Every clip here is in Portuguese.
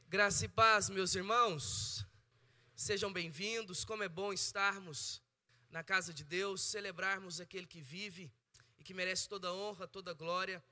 Graça e paz, meus irmãos, sejam bem-vindos. Como é bom estarmos na casa de Deus, celebrarmos aquele que vive e que merece toda honra, toda glória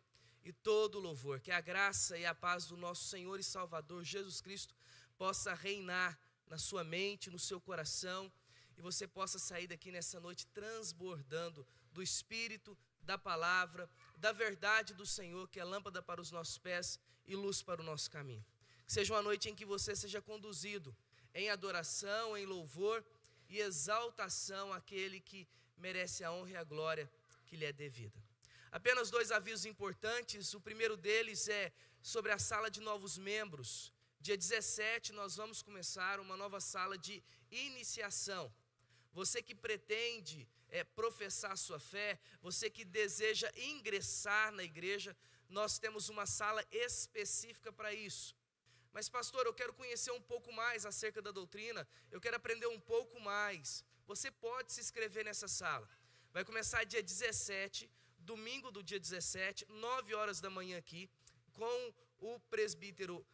e todo louvor. Que a graça e a paz do nosso Senhor e Salvador Jesus Cristo possa reinar na sua mente, no seu coração, e você possa sair daqui nessa noite transbordando do Espírito, da palavra, da verdade do Senhor, que é lâmpada para os nossos pés e luz para o nosso caminho. Que seja uma noite em que você seja conduzido em adoração, em louvor e exaltação àquele que merece a honra e a glória que lhe é devida. Apenas dois avisos importantes. O primeiro deles é sobre a sala de novos membros. Dia 17 nós vamos começar uma nova sala de iniciação. Você que pretende professar a sua fé, você que deseja ingressar na igreja, nós temos uma sala específica para isso. Mas pastor, eu quero conhecer um pouco mais acerca da doutrina, eu quero aprender um pouco mais. Você pode se inscrever nessa sala. Vai começar dia 17, domingo do dia 17, 9 horas da manhã aqui, com o presbítero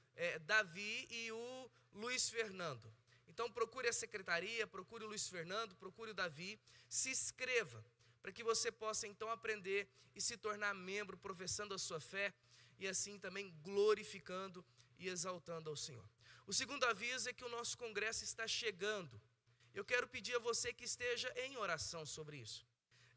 Davi e o Luiz Fernando. Então procure a secretaria, procure o Luiz Fernando, procure o Davi, se inscreva, para que você possa então aprender e se tornar membro, professando a sua fé e assim também glorificando e exaltando ao Senhor. O segundo aviso é que o nosso congresso está chegando. Eu quero pedir a você que esteja em oração sobre isso.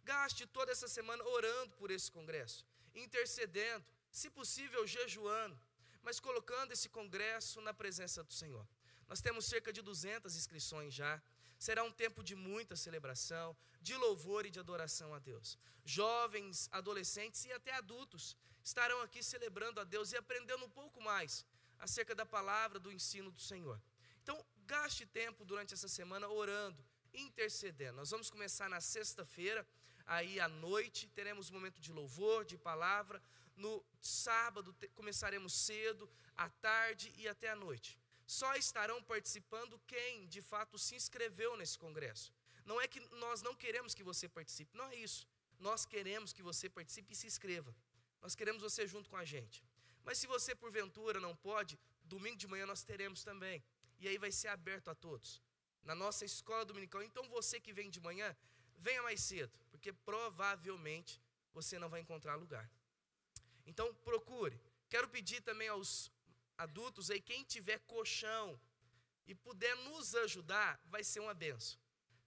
Gaste toda essa semana orando por esse congresso, intercedendo, se possível jejuando, mas colocando esse congresso na presença do Senhor. Nós temos cerca de 200 inscrições já. Será um tempo de muita celebração, de louvor e de adoração a Deus. Jovens, adolescentes e até adultos estarão aqui celebrando a Deus e aprendendo um pouco mais acerca da palavra, do ensino do Senhor. Então, gaste tempo durante essa semana orando, intercedendo. Nós vamos começar na sexta-feira, aí à noite, teremos um momento de louvor, de palavra. No sábado, começaremos cedo, à tarde e até à noite. Só estarão participando quem, de fato, se inscreveu nesse congresso. Não é que nós não queremos que você participe, não é isso. Nós queremos que você participe e se inscreva. Nós queremos você junto com a gente. Mas se você, porventura, não pode, domingo de manhã nós teremos também. E aí vai ser aberto a todos. Na nossa escola dominical. Então você que vem de manhã, venha mais cedo. Porque provavelmente você não vai encontrar lugar. Então procure. Quero pedir também aos adultos aí, quem tiver colchão e puder nos ajudar, vai ser uma benção.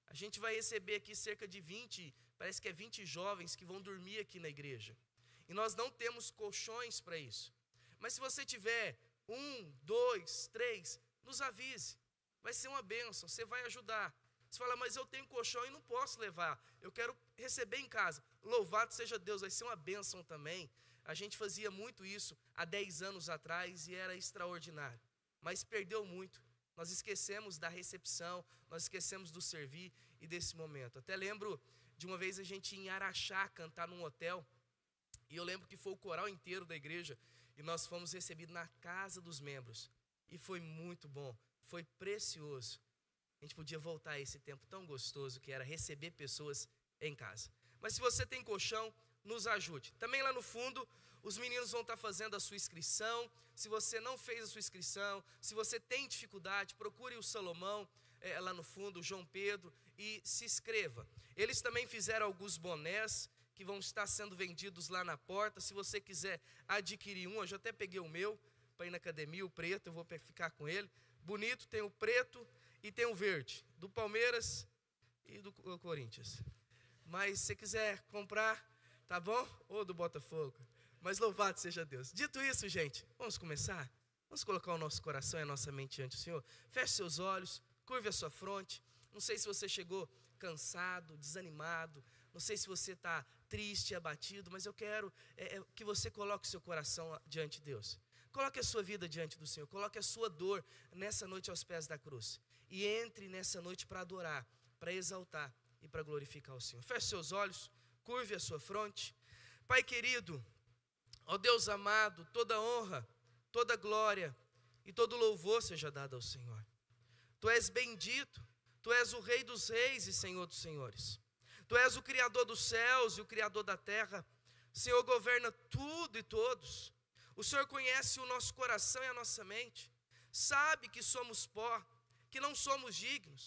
A gente vai receber aqui cerca de 20, parece que é 20 jovens que vão dormir aqui na igreja. E nós não temos colchões para isso. Mas se você tiver 1, 2, 3, nos avise. Vai ser uma bênção, você vai ajudar. Você fala, mas eu tenho colchão e não posso levar. Eu quero receber em casa. Louvado seja Deus, vai ser uma bênção também. A gente fazia muito isso há 10 anos atrás e era extraordinário. Mas perdeu muito. Nós esquecemos da recepção, nós esquecemos do servir e desse momento. Até lembro de uma vez a gente ir em Araxá cantar num hotel. E eu lembro que foi o coral inteiro da igreja. E nós fomos recebidos na casa dos membros. E foi muito bom, foi precioso. A gente podia voltar a esse tempo tão gostoso que era receber pessoas em casa. Mas se você tem colchão, nos ajude. Também lá no fundo, os meninos vão estar fazendo a sua inscrição. Se você não fez a sua inscrição, se você tem dificuldade, procure o Salomão lá no fundo, o João Pedro, e se inscreva. Eles também fizeram alguns bonés que vão estar sendo vendidos lá na porta. Se você quiser adquirir um, eu já até peguei o meu para ir na academia, o preto, eu vou ficar com ele. Bonito, tem o preto e tem o verde, do Palmeiras e do Corinthians. Mas se você quiser comprar, tá bom? Ou do Botafogo. Mas louvado seja Deus. Dito isso, gente, vamos começar? Vamos colocar o nosso coração e a nossa mente diante do Senhor? Feche seus olhos, curve a sua fronte. Não sei se você chegou cansado, desanimado. Não sei se você está triste, abatido, mas eu quero que você coloque seu coração diante de Deus. Coloque a sua vida diante do Senhor. Coloque a sua dor nessa noite aos pés da cruz. E entre nessa noite para adorar, para exaltar e para glorificar o Senhor. Feche seus olhos, curve a sua fronte. Pai querido, ó Deus amado, toda honra, toda glória e todo louvor seja dado ao Senhor. Tu és bendito, Tu és o Rei dos reis e Senhor dos senhores. Tu és o Criador dos céus e o Criador da terra. O Senhor governa tudo e todos. O Senhor conhece o nosso coração e a nossa mente. sabe que somos pó, que não somos dignos.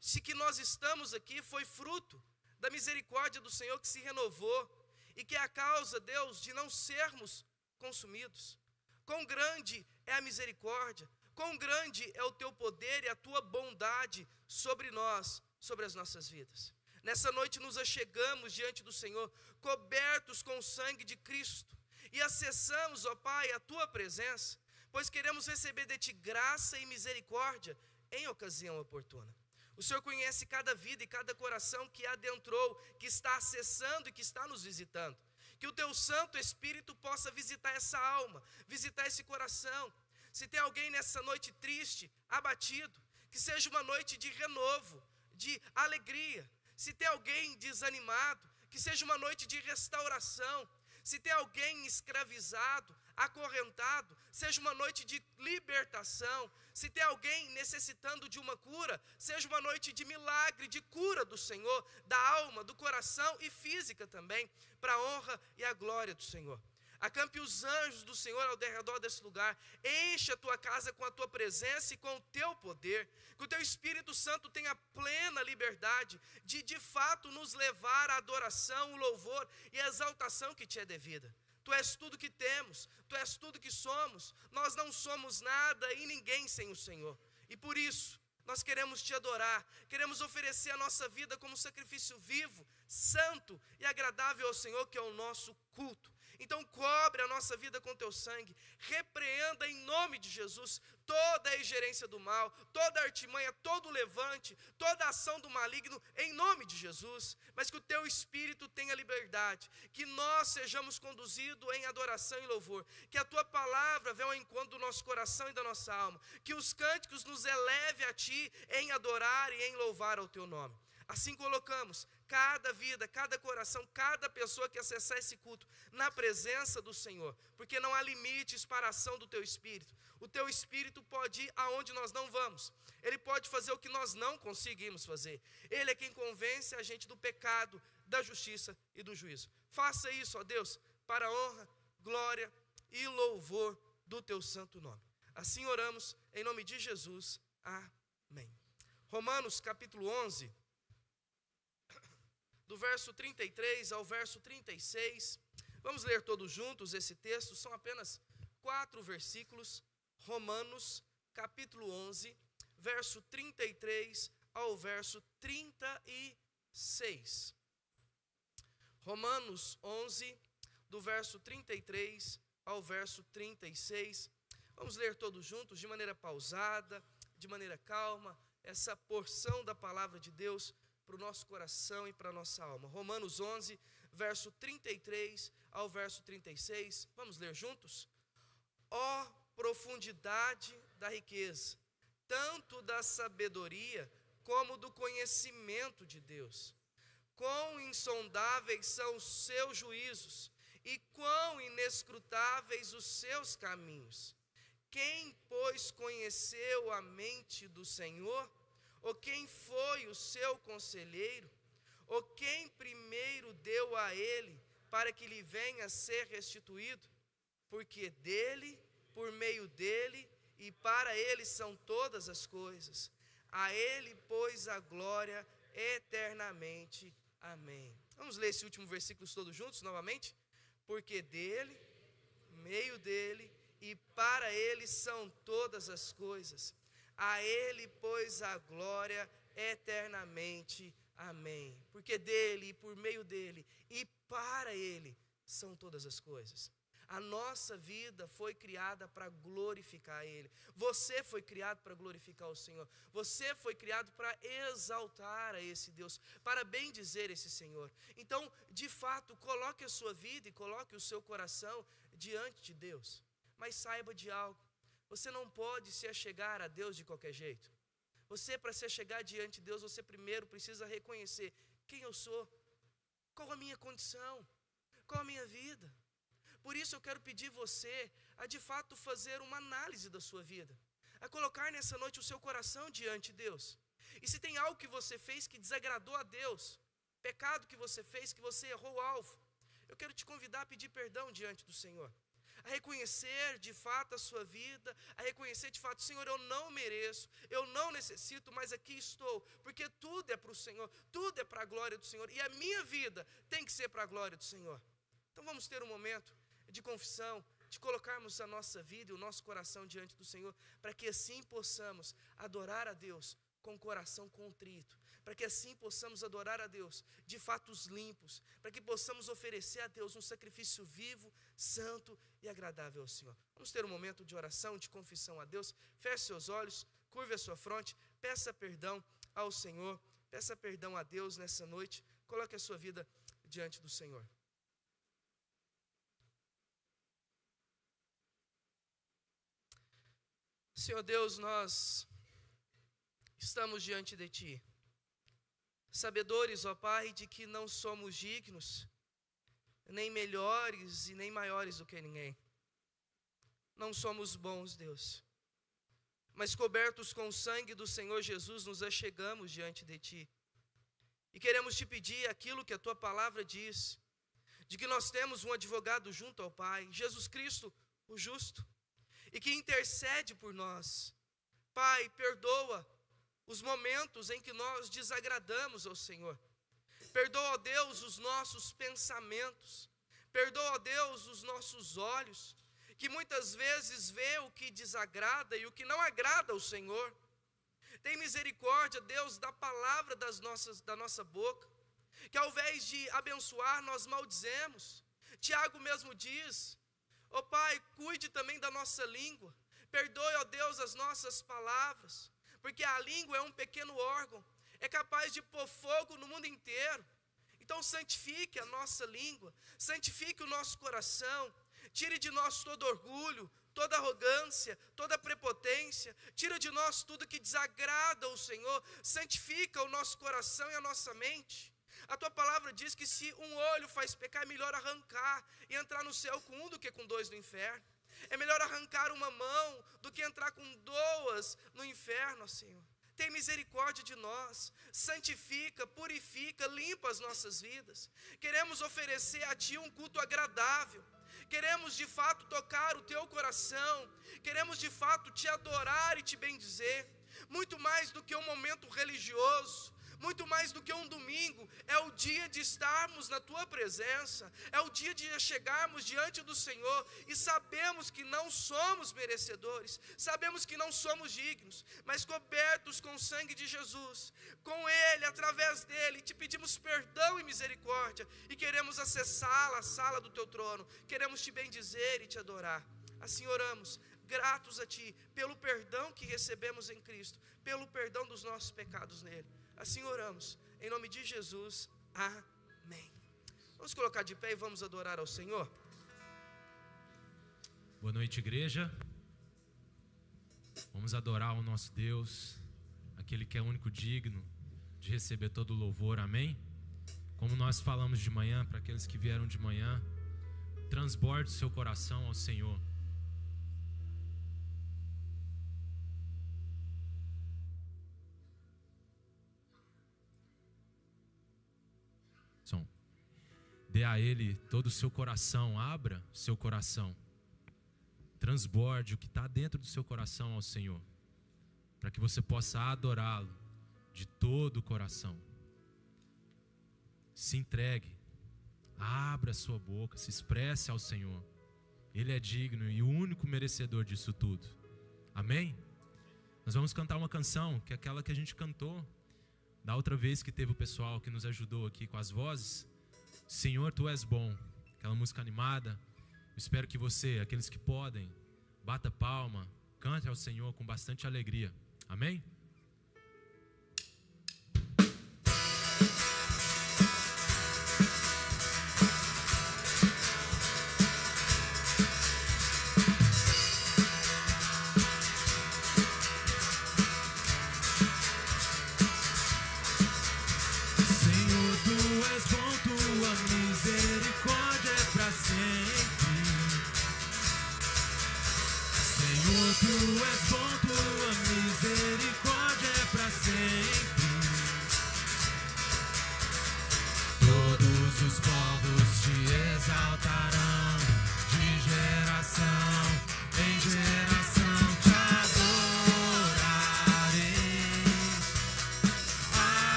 Se que nós estamos aqui foi fruto da misericórdia do Senhor que se renovou, e que é a causa, Deus, de não sermos consumidos. Quão grande é a misericórdia, quão grande é o teu poder e a tua bondade sobre nós, sobre as nossas vidas. Nessa noite nos achegamos diante do Senhor, cobertos com o sangue de Cristo, e acessamos, ó Pai, a tua presença, pois queremos receber de ti graça e misericórdia em ocasião oportuna. O Senhor conhece cada vida e cada coração que adentrou, que está acessando e que está nos visitando. Que o teu Santo Espírito possa visitar essa alma, visitar esse coração. Se tem alguém nessa noite triste, abatido, que seja uma noite de renovo, de alegria. Se tem alguém desanimado, que seja uma noite de restauração. Se tem alguém escravizado, acorrentado, seja uma noite de libertação. Se tem alguém necessitando de uma cura, seja uma noite de milagre, de cura do Senhor, da alma, do coração e física também, para a honra e a glória do Senhor. Acampe os anjos do Senhor ao redor desse lugar, enche a tua casa com a tua presença e com o teu poder, que o teu Espírito Santo tenha plena liberdade de fato nos levar à adoração, o louvor e a exaltação que te é devida. Tu és tudo que temos, tu és tudo que somos, nós não somos nada e ninguém sem o Senhor, e por isso nós queremos te adorar, queremos oferecer a nossa vida como sacrifício vivo, santo e agradável ao Senhor, que é o nosso culto. Então cobre a nossa vida com teu sangue, repreenda em nome de Jesus toda a ingerência do mal, toda a artimanha, todo o levante, toda a ação do maligno, em nome de Jesus. Mas que o teu Espírito tenha liberdade, que nós sejamos conduzidos em adoração e louvor, que a tua palavra venha ao encontro do nosso coração e da nossa alma, que os cânticos nos eleve a ti em adorar e em louvar ao teu nome. Assim colocamos cada vida, cada coração, cada pessoa que acessar esse culto na presença do Senhor, porque não há limites para a ação do teu Espírito. O teu Espírito pode ir aonde nós não vamos, ele pode fazer o que nós não conseguimos fazer. Ele é quem convence a gente do pecado, da justiça e do juízo. Faça isso, ó Deus, para a honra, glória e louvor do teu santo nome. Assim oramos em nome de Jesus. Amém. Romanos capítulo 11, do verso 33 ao verso 36, vamos ler todos juntos esse texto, são apenas 4 versículos. Romanos capítulo 11, verso 33 ao verso 36. Romanos 11, do verso 33 ao verso 36, vamos ler todos juntos de maneira pausada, de maneira calma, essa porção da palavra de Deus para o nosso coração e para a nossa alma. Romanos 11, verso 33 ao verso 36, vamos ler juntos? Ó profundidade da riqueza, tanto da sabedoria como do conhecimento de Deus. Quão insondáveis são os seus juízos e quão inescrutáveis os seus caminhos. Quem, pois, conheceu a mente do Senhor? Ou quem foi o seu conselheiro? Ou quem primeiro deu a ele para que lhe venha a ser restituído? Porque dele, por meio dele e para ele são todas as coisas. A ele, pois, a glória eternamente. Amém. Vamos ler esse último versículo todos juntos novamente? Porque dele, meio dele e para ele são todas as coisas. A ele, pois, a glória eternamente. Amém. Porque dele e por meio dele e para ele são todas as coisas. A nossa vida foi criada para glorificar Ele. Você foi criado para glorificar o Senhor. Você foi criado para exaltar a esse Deus, para bendizer esse Senhor. Então, de fato, coloque a sua vida e coloque o seu coração diante de Deus. Mas saiba de algo, você não pode se achegar a Deus de qualquer jeito. Você, para se achegar diante de Deus, você primeiro precisa reconhecer quem eu sou, qual a minha condição, qual a minha vida. Por isso eu quero pedir você a de fato fazer uma análise da sua vida, a colocar nessa noite o seu coração diante de Deus. E se tem algo que você fez que desagradou a Deus, pecado que você fez, que você errou o alvo, eu quero te convidar a pedir perdão diante do Senhor, a reconhecer de fato a sua vida, a reconhecer de fato, Senhor, eu não mereço, eu não necessito, mas aqui estou, porque tudo é para o Senhor, tudo é para a glória do Senhor, e a minha vida tem que ser para a glória do Senhor. Então vamos ter um momento de confissão, de colocarmos a nossa vida e o nosso coração diante do Senhor, para que assim possamos adorar a Deus com o coração contrito, para que assim possamos adorar a Deus de fatos limpos, para que possamos oferecer a Deus um sacrifício vivo, santo e agradável ao Senhor. Vamos ter um momento de oração, de confissão a Deus. Feche seus olhos, curve a sua fronte, peça perdão ao Senhor, peça perdão a Deus nessa noite, coloque a sua vida diante do Senhor. Senhor Deus, nós estamos diante de Ti, sabedores, ó Pai, de que não somos dignos, nem melhores e nem maiores do que ninguém. Não somos bons, Deus, mas cobertos com o sangue do Senhor Jesus, nos achegamos diante de Ti. E queremos Te pedir aquilo que a Tua palavra diz, de que nós temos um advogado junto ao Pai, Jesus Cristo, o justo, e que intercede por nós. Pai, perdoa os momentos em que nós desagradamos ao Senhor. Perdoa, ó Deus, os nossos pensamentos. Perdoa, ó Deus, os nossos olhos, que muitas vezes vê o que desagrada e o que não agrada ao Senhor. Tem misericórdia, Deus, da palavra da nossa boca, que ao invés de abençoar, nós maldizemos. Tiago mesmo diz: ó Pai, cuide também da nossa língua. Perdoe, ó Deus, as nossas palavras, porque a língua é um pequeno órgão, é capaz de pôr fogo no mundo inteiro. Então santifique a nossa língua, santifique o nosso coração, tire de nós todo orgulho, toda arrogância, toda prepotência, tira de nós tudo que desagrada ao Senhor, santifica o nosso coração e a nossa mente. A Tua palavra diz que se um olho faz pecar, é melhor arrancar e entrar no céu com um do que com dois no inferno. É melhor arrancar uma mão do que entrar com duas no inferno, Senhor. Tem misericórdia de nós, santifica, purifica, limpa as nossas vidas. Queremos oferecer a Ti um culto agradável. Queremos de fato tocar o Teu coração. Queremos de fato Te adorar e Te bendizer. Muito mais do que um momento religioso, muito mais do que um domingo, é o dia de estarmos na Tua presença, é o dia de chegarmos diante do Senhor e sabemos que não somos merecedores, sabemos que não somos dignos, mas cobertos com o sangue de Jesus, com Ele, através dEle, Te pedimos perdão e misericórdia e queremos acessá-la, a sala do Teu trono, queremos Te bendizer e Te adorar. Assim oramos, gratos a Ti, pelo perdão que recebemos em Cristo, pelo perdão dos nossos pecados nele. Assim oramos, em nome de Jesus, amém. Vamos colocar de pé e vamos adorar ao Senhor. Boa noite, igreja. Vamos adorar o nosso Deus, aquele que é único digno de receber todo o louvor, amém? Como nós falamos de manhã, para aqueles que vieram de manhã, transborde o seu coração ao Senhor. Dê a Ele todo o seu coração, abra seu coração, transborde o que está dentro do seu coração ao Senhor, para que você possa adorá-lo de todo o coração. Se entregue, abra sua boca, se expresse ao Senhor. Ele é digno e o único merecedor disso tudo, amém? Nós vamos cantar uma canção, que é aquela que a gente cantou da outra vez que teve o pessoal que nos ajudou aqui com as vozes. Senhor, Tu és bom, aquela música animada. Eu espero que você, aqueles que podem, bata palma, cante ao Senhor com bastante alegria, amém? Tu és bom, Tua misericórdia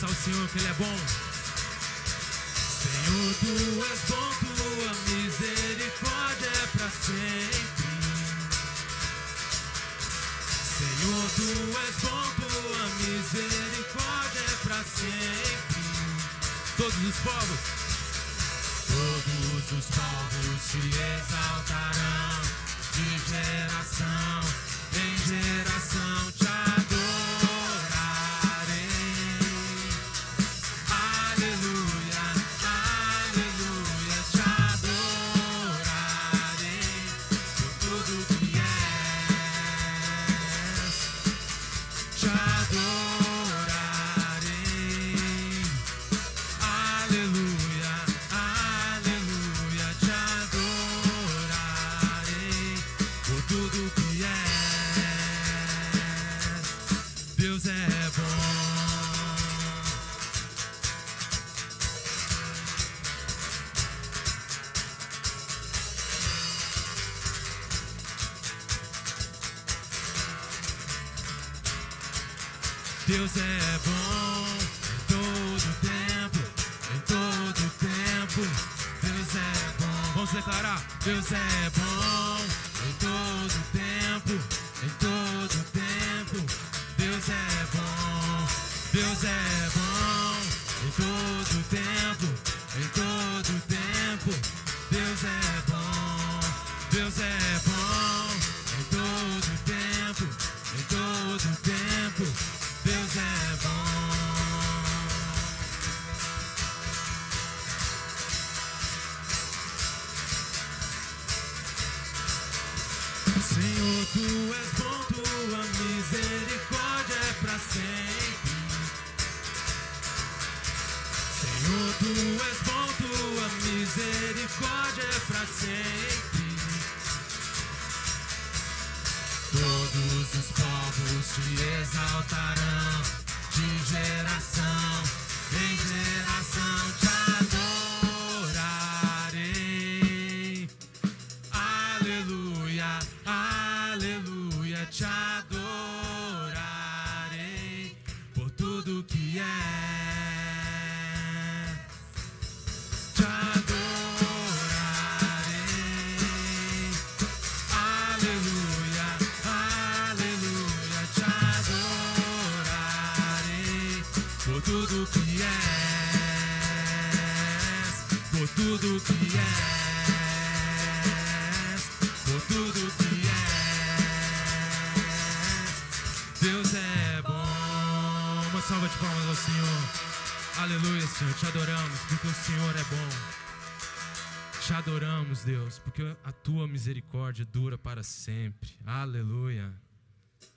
Agradeça ao Senhor que Ele é bom. Senhor, Tu és bom, Tua misericórdia é pra sempre. Senhor, Tu és bom, Tua misericórdia é pra sempre. Todos os povos te exaltarão, de geração em geração te adorarei. Aleluia, aleluia, te adorarei por tudo que és, te adorarei. Aleluia, aleluia, te adorarei por tudo que és. Deus é bom. Deus é bom em todo tempo, em todo tempo. Deus é bom. Vamos declarar: Deus é bom em todo tempo, em todo tempo. Deus é bom. Deus é bom em todo tempo, em todo tempo. Deus é bom. Deus é bom em todo tempo, em todo tempo. Deus é bom. Senhor, Tu és bom, Tua misericórdia é pra sempre. Senhor, Tu és bom, Tua misericórdia é pra sempre. Todos os povos te exaltarão, de geração em geração te adorarei. Aleluia, aleluia, te adorarei por tudo que é. Te adorarei. Aleluia, aleluia, te adorarei por tudo que és, por tudo que és, por tudo que és. Deus é bom. Uma salva de palmas ao Senhor. Aleluia, Senhor, te adoramos porque o Senhor é bom. Te adoramos, Deus, porque a Tua misericórdia dura para sempre. Aleluia,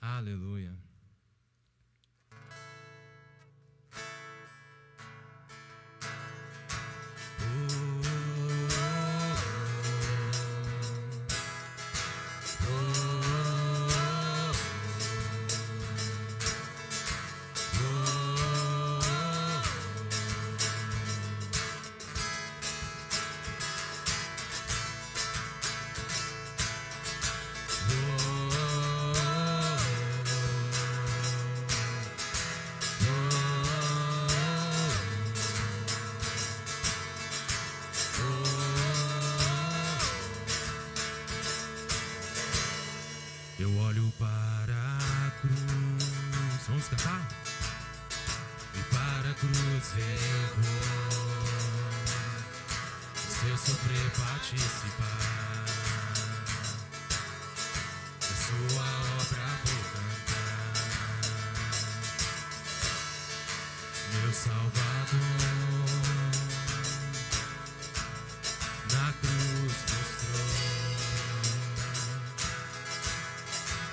aleluia. Eu olho para a cruz. Vamos cantar? E para a cruz eu vou. Se eu sofrer, participar da Sua obra vou cantar. Meu Salvador na cruz mostrou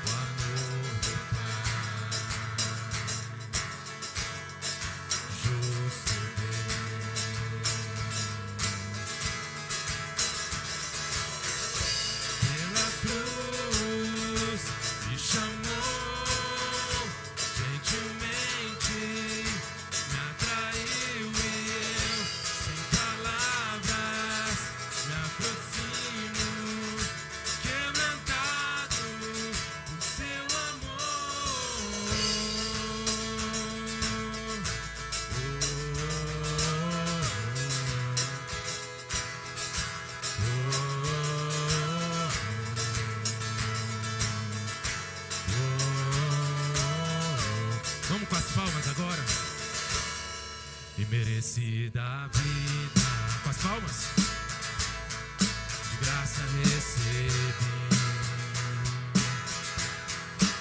o amor do Pai, justo Deus. Pela cruz me chamou, gentilmente me atraiu e merecida a vida. Com as palmas. De graça recebi.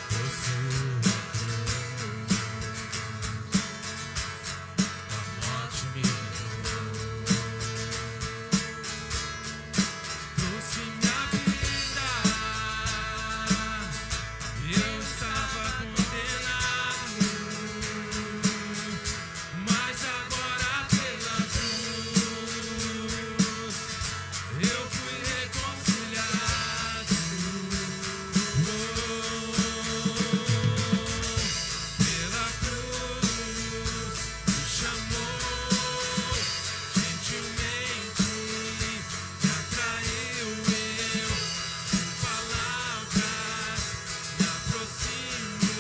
Por sua cruz, a morte me levou. Trouxe minha vida. Eu estava condenado, mas agora pela cruz eu fui reconciliado. Pela cruz me chamou gentilmente, me atraiu. Eu sem palavras me aproximo,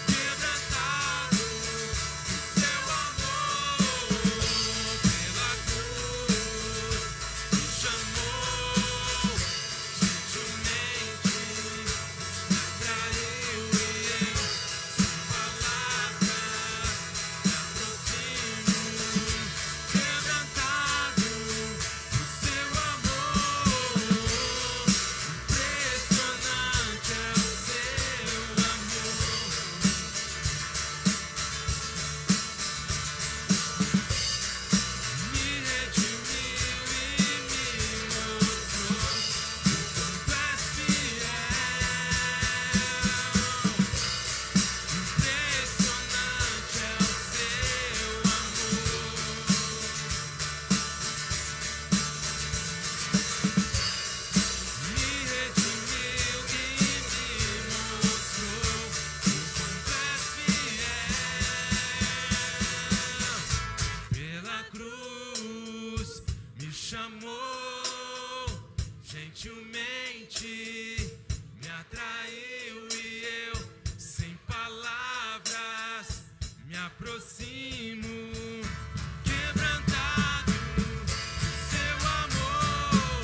quebrantado do seu amor. Pela cruz me chamou gentilmente, me atraiu. Eu sem palavras me aproximo, quebrantado do seu amor. Impressionante é o seu amor. Me redimiu e me mostrou o quanto és fiel. Impressionante é o seu amor. Me redimiu e me mostrou o quanto és fiel. Pela cruz me chamou gentilmente, me atraiu e eu sem palavras me aproximo, quebrantado do seu amor.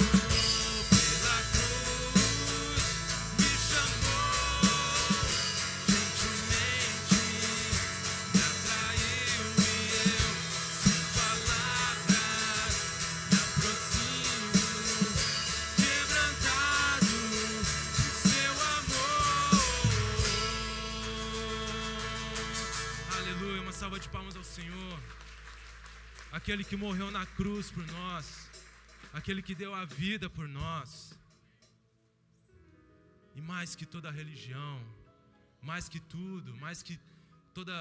Pela cruz me chamou gentilmente, me atraiu e eu sem palavras me aproximo, quebrantado do seu amor. Aleluia, uma salva de palmas ao Senhor. Aquele que morreu na cruz por nós, aquele que deu a vida por nós. E mais que toda religião, mais que tudo, mais que toda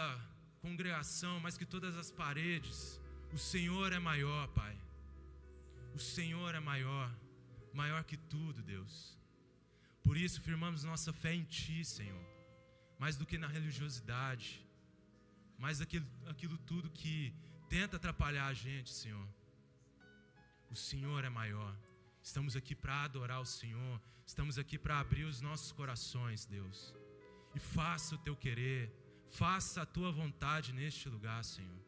congregação, mais que todas as paredes, o Senhor é maior, Pai. O Senhor é maior, maior que tudo, Deus. Por isso firmamos nossa fé em Ti, Senhor, mais do que na religiosidade, mais aquilo tudo que tenta atrapalhar a gente, Senhor. O Senhor é maior. Estamos aqui para adorar o Senhor, estamos aqui para abrir os nossos corações, Deus. E faça o Teu querer, faça a Tua vontade neste lugar, Senhor.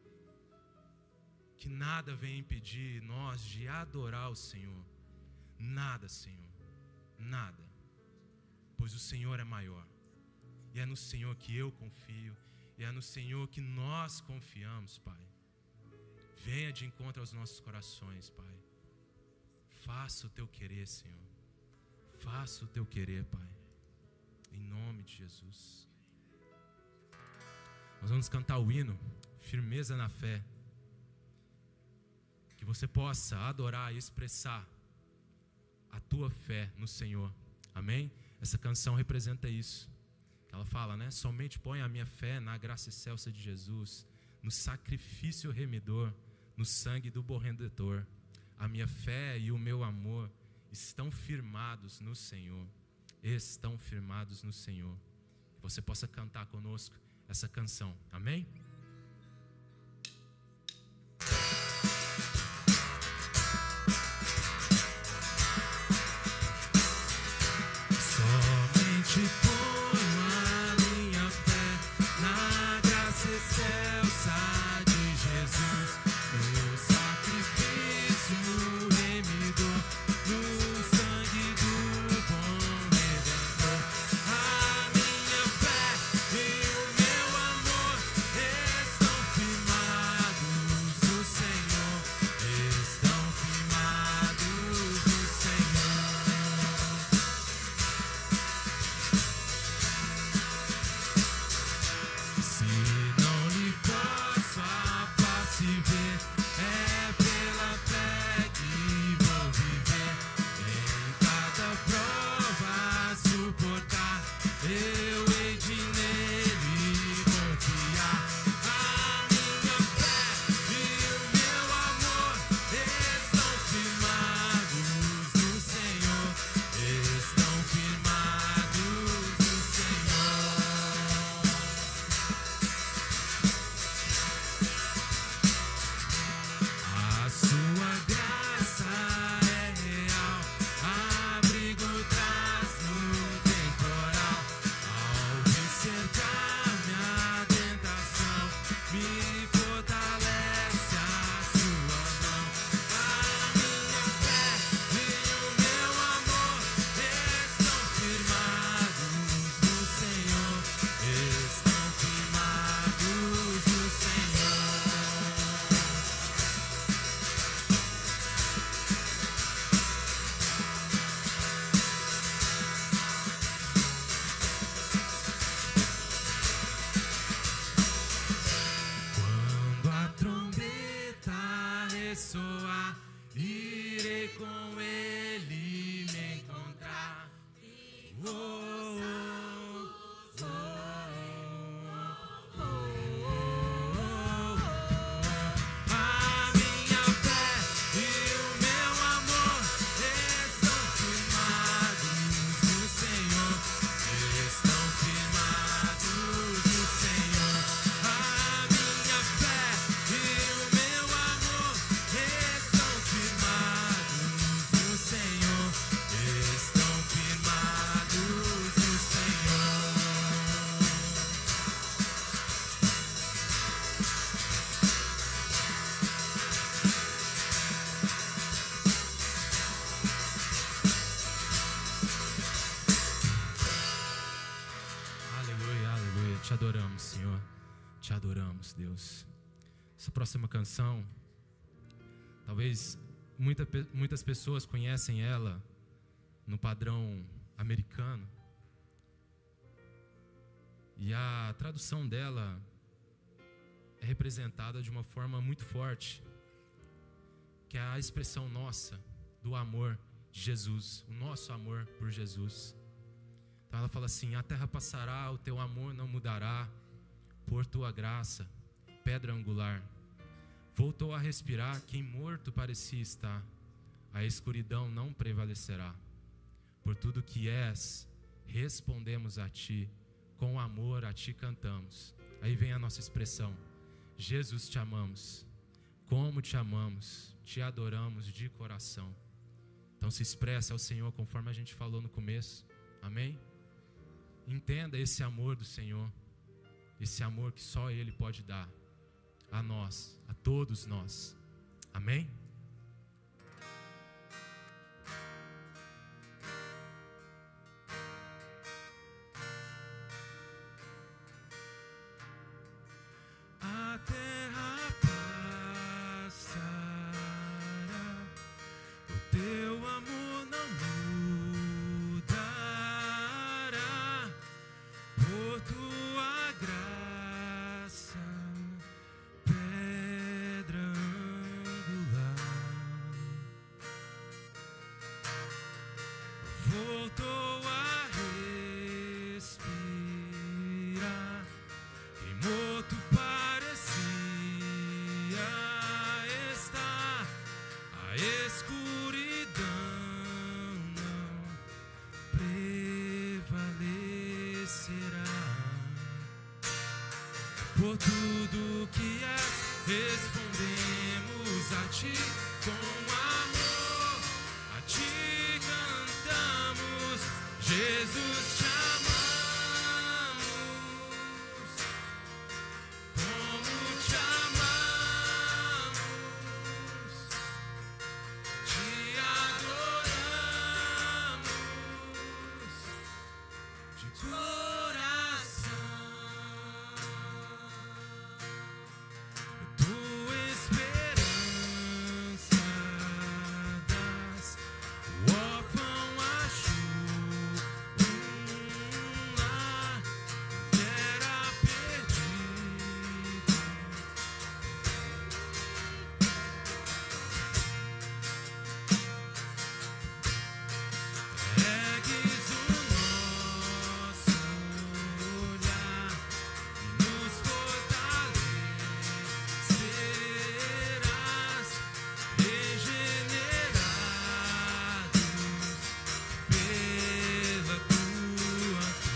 Que nada venha impedir nós de adorar o Senhor. Nada, Senhor, nada. Pois o Senhor é maior. E é no Senhor que eu confio, e é no Senhor que nós confiamos, Pai. Venha de encontro aos nossos corações, Pai. Faça o Teu querer, Senhor. Faça o Teu querer, Pai. Em nome de Jesus. Nós vamos cantar o hino Firmeza na Fé. Que você possa adorar e expressar a tua fé no Senhor. Amém? Essa canção representa isso. Ela fala, né? Somente põe a minha fé na graça excelsa de Jesus, no sacrifício remidor, no sangue do bom redentor. A minha fé e o meu amor estão firmados no Senhor. Estão firmados no Senhor. Que você possa cantar conosco essa canção. Amém? Somente ponho a minha fé na graça excelsa de Jesus, no sacrifício remidor, no sangue do bom redentor. A minha fé e o meu amor adoramos, Senhor. Te adoramos, Deus. Essa próxima canção, talvez muitas pessoas conhecem ela no padrão americano. E a tradução dela é representada de uma forma muito forte, que é a expressão nossa do amor de Jesus, o nosso amor por Jesus. Então ela fala assim: a terra passará, o teu amor não mudará, por tua graça, pedra angular. Voltou a respirar quem morto parecia estar, a escuridão não prevalecerá. Por tudo que és, respondemos a ti, com amor a ti cantamos. Aí vem a nossa expressão: Jesus, te amamos, como te amamos, te adoramos de coração. Então se expressa ao Senhor conforme a gente falou no começo, amém? Entenda esse amor do Senhor, esse amor que só Ele pode dar a nós, a todos nós, amém? A terra passará, o teu amor não mudará, por tua graça, pedra angular. Voltou a respirar quem morto parecia estar, a escuridão não prevalecerá. Por tudo que és, respondemos a ti com amor, a ti cantamos, Jesus, te amamos, como te amamos, te adoramos de coração. Tua esperança das, o órfão achou um lar que era perdido. Ergues o nosso olhar e nos fortalecerás, regenerados pela tua cruz.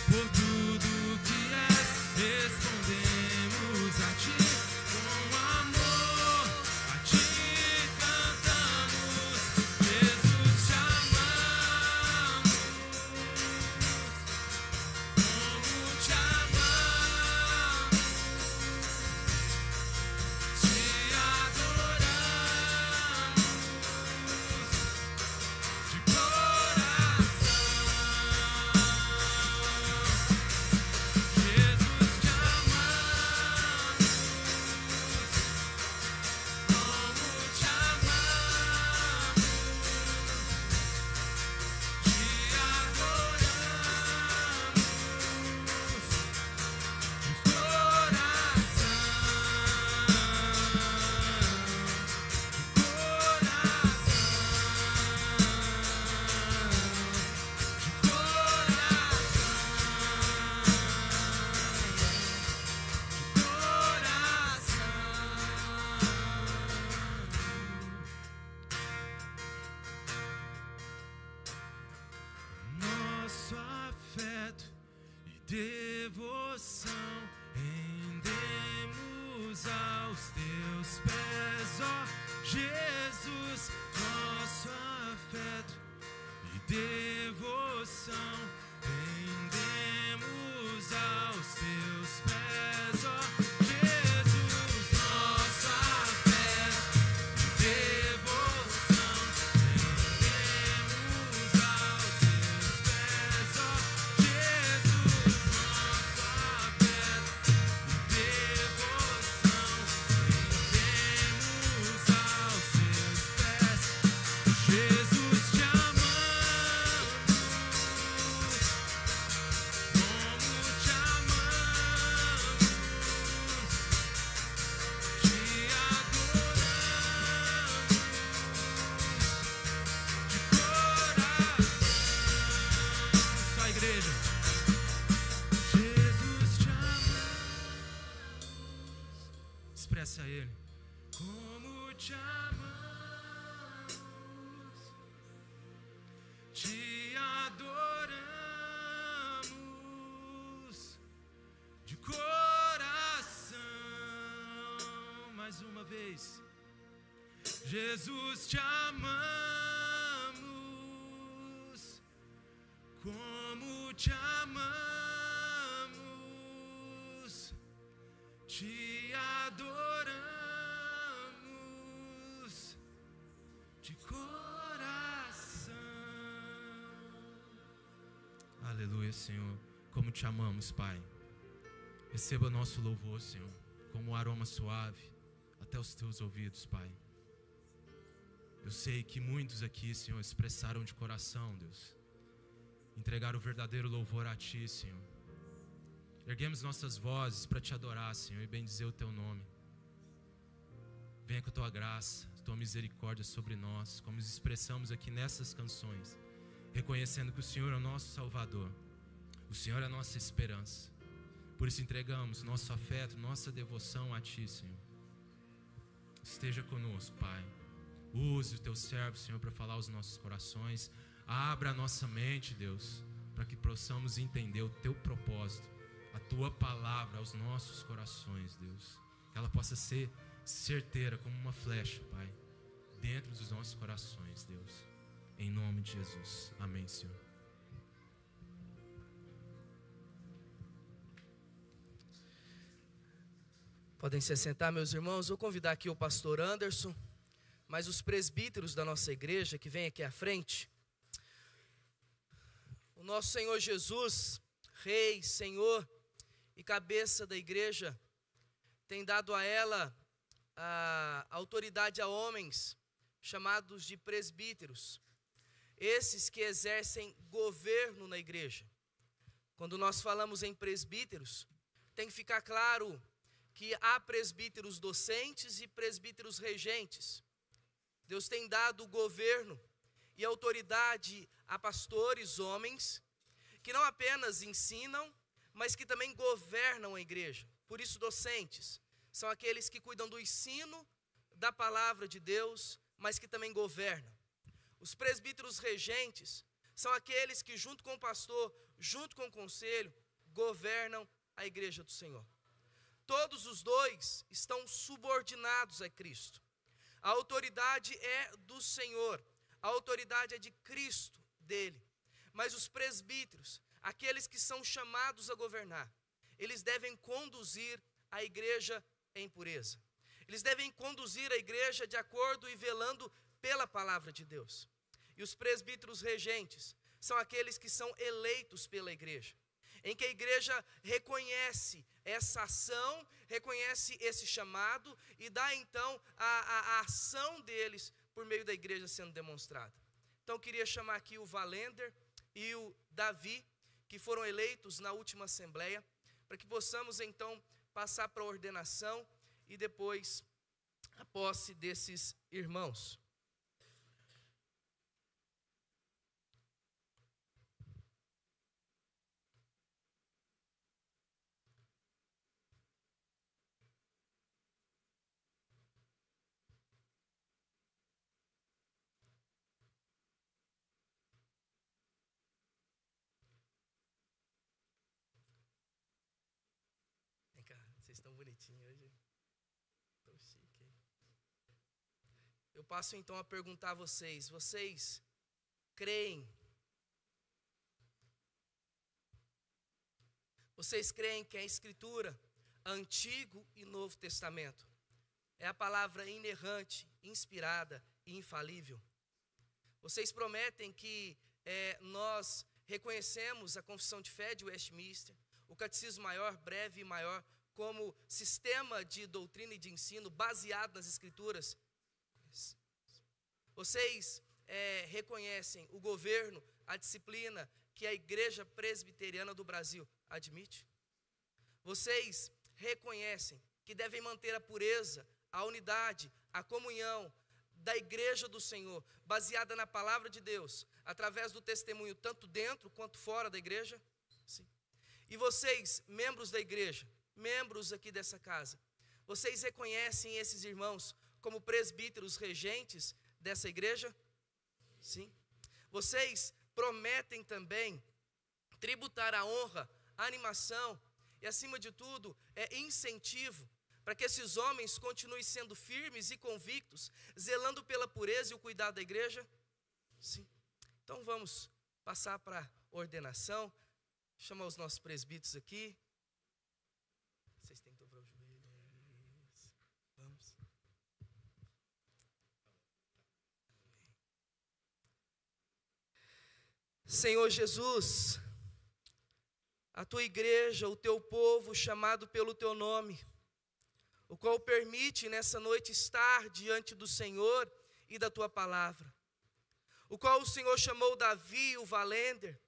Por tudo que és, respondemos a ti com amor, a ti cantamos, Jesus, te amamos, como te amamos, te adoramos de coração. Jesus, te amamos, como te amamos, te adoramos de coração, nosso afeto e devoção rendemos aos teus pés, ó Jesus. Nosso afeto e devoção rendemos aos teus pés, ó Jesus. Nosso afeto e devoção rendemos aos teus pés, ó Jesus. te amamos, te adoramos de coração. Mais uma vez. Jesus, te amamos, como te amamos, te adoramos de coração. Aleluia, Senhor, como te amamos, Pai. Receba nosso louvor, Senhor, como um aroma suave até os teus ouvidos, Pai. Eu sei que muitos aqui, Senhor, expressaram de coração, Deus, entregaram o verdadeiro louvor a Ti, Senhor. Erguemos nossas vozes para Te adorar, Senhor, e bendizer o Teu nome. Venha com a Tua graça, a Tua misericórdia sobre nós, como nos expressamos aqui nessas canções, reconhecendo que o Senhor é o nosso Salvador, o Senhor é a nossa esperança. Por isso entregamos nosso afeto, nossa devoção a Ti, Senhor. Esteja conosco, Pai. Use o Teu servo, Senhor, para falar aos nossos corações. Abra a nossa mente, Deus, para que possamos entender o Teu propósito, a Tua palavra aos nossos corações, Deus. Que ela possa ser certeira como uma flecha, Pai, dentro dos nossos corações, Deus. Em nome de Jesus. Amém, Senhor. Podem se assentar, meus irmãos. Vou convidar aqui o pastor Anderson, mas os presbíteros da nossa igreja que vêm aqui à frente. O nosso Senhor Jesus, Rei, Senhor e cabeça da igreja, tem dado a ela a autoridade a homens chamados de presbíteros, esses que exercem governo na igreja. Quando nós falamos em presbíteros, tem que ficar claro que há presbíteros docentes e presbíteros regentes. Deus tem dado governo e autoridade a pastores, homens, que não apenas ensinam, mas que também governam a igreja. Por isso, docentes são aqueles que cuidam do ensino da palavra de Deus, mas que também governam. Os presbíteros regentes são aqueles que, junto com o pastor, junto com o conselho, governam a igreja do Senhor. Todos os dois estão subordinados a Cristo. A autoridade é do Senhor, a autoridade é de Cristo, dele. Mas os presbíteros, aqueles que são chamados a governar, eles devem conduzir a igreja em pureza. Eles devem conduzir a igreja de acordo e velando pela palavra de Deus. E os presbíteros regentes são aqueles que são eleitos pela igreja, em que a igreja reconhece essa ação, reconhece esse chamado e dá então a ação deles por meio da igreja sendo demonstrada. Então eu queria chamar aqui o Valender e o Davi, que foram eleitos na última assembleia, para que possamos então passar para a ordenação e depois a posse desses irmãos. Vocês estão bonitinhos hoje. Tão chique. Eu passo então a perguntar a vocês. Vocês creem? Vocês creem que a Escritura, Antigo e Novo Testamento, é a palavra inerrante, inspirada e infalível? Vocês prometem que nós reconhecemos a Confissão de Fé de Westminster, o Catecismo Maior, Breve e Maior, como sistema de doutrina e de ensino baseado nas Escrituras? Vocês reconhecem o governo, a disciplina que a Igreja Presbiteriana do Brasil admite? Vocês reconhecem que devem manter a pureza, a unidade, a comunhão da Igreja do Senhor, baseada na Palavra de Deus, através do testemunho tanto dentro quanto fora da igreja? Sim. E vocês, membros da igreja, membros aqui dessa casa, vocês reconhecem esses irmãos como presbíteros regentes dessa igreja? Sim. Vocês prometem também tributar a honra, a animação e, acima de tudo, incentivo para que esses homens continuem sendo firmes e convictos, zelando pela pureza e o cuidado da igreja? Sim. Então vamos passar para a ordenação, chamar os nossos presbíteros aqui. Vocês têm que dobrar o joelho. Vamos. Senhor Jesus, a tua igreja, o teu povo chamado pelo teu nome, o qual permite nessa noite estar diante do Senhor e da tua palavra, o qual o Senhor chamou Davi, o Valender,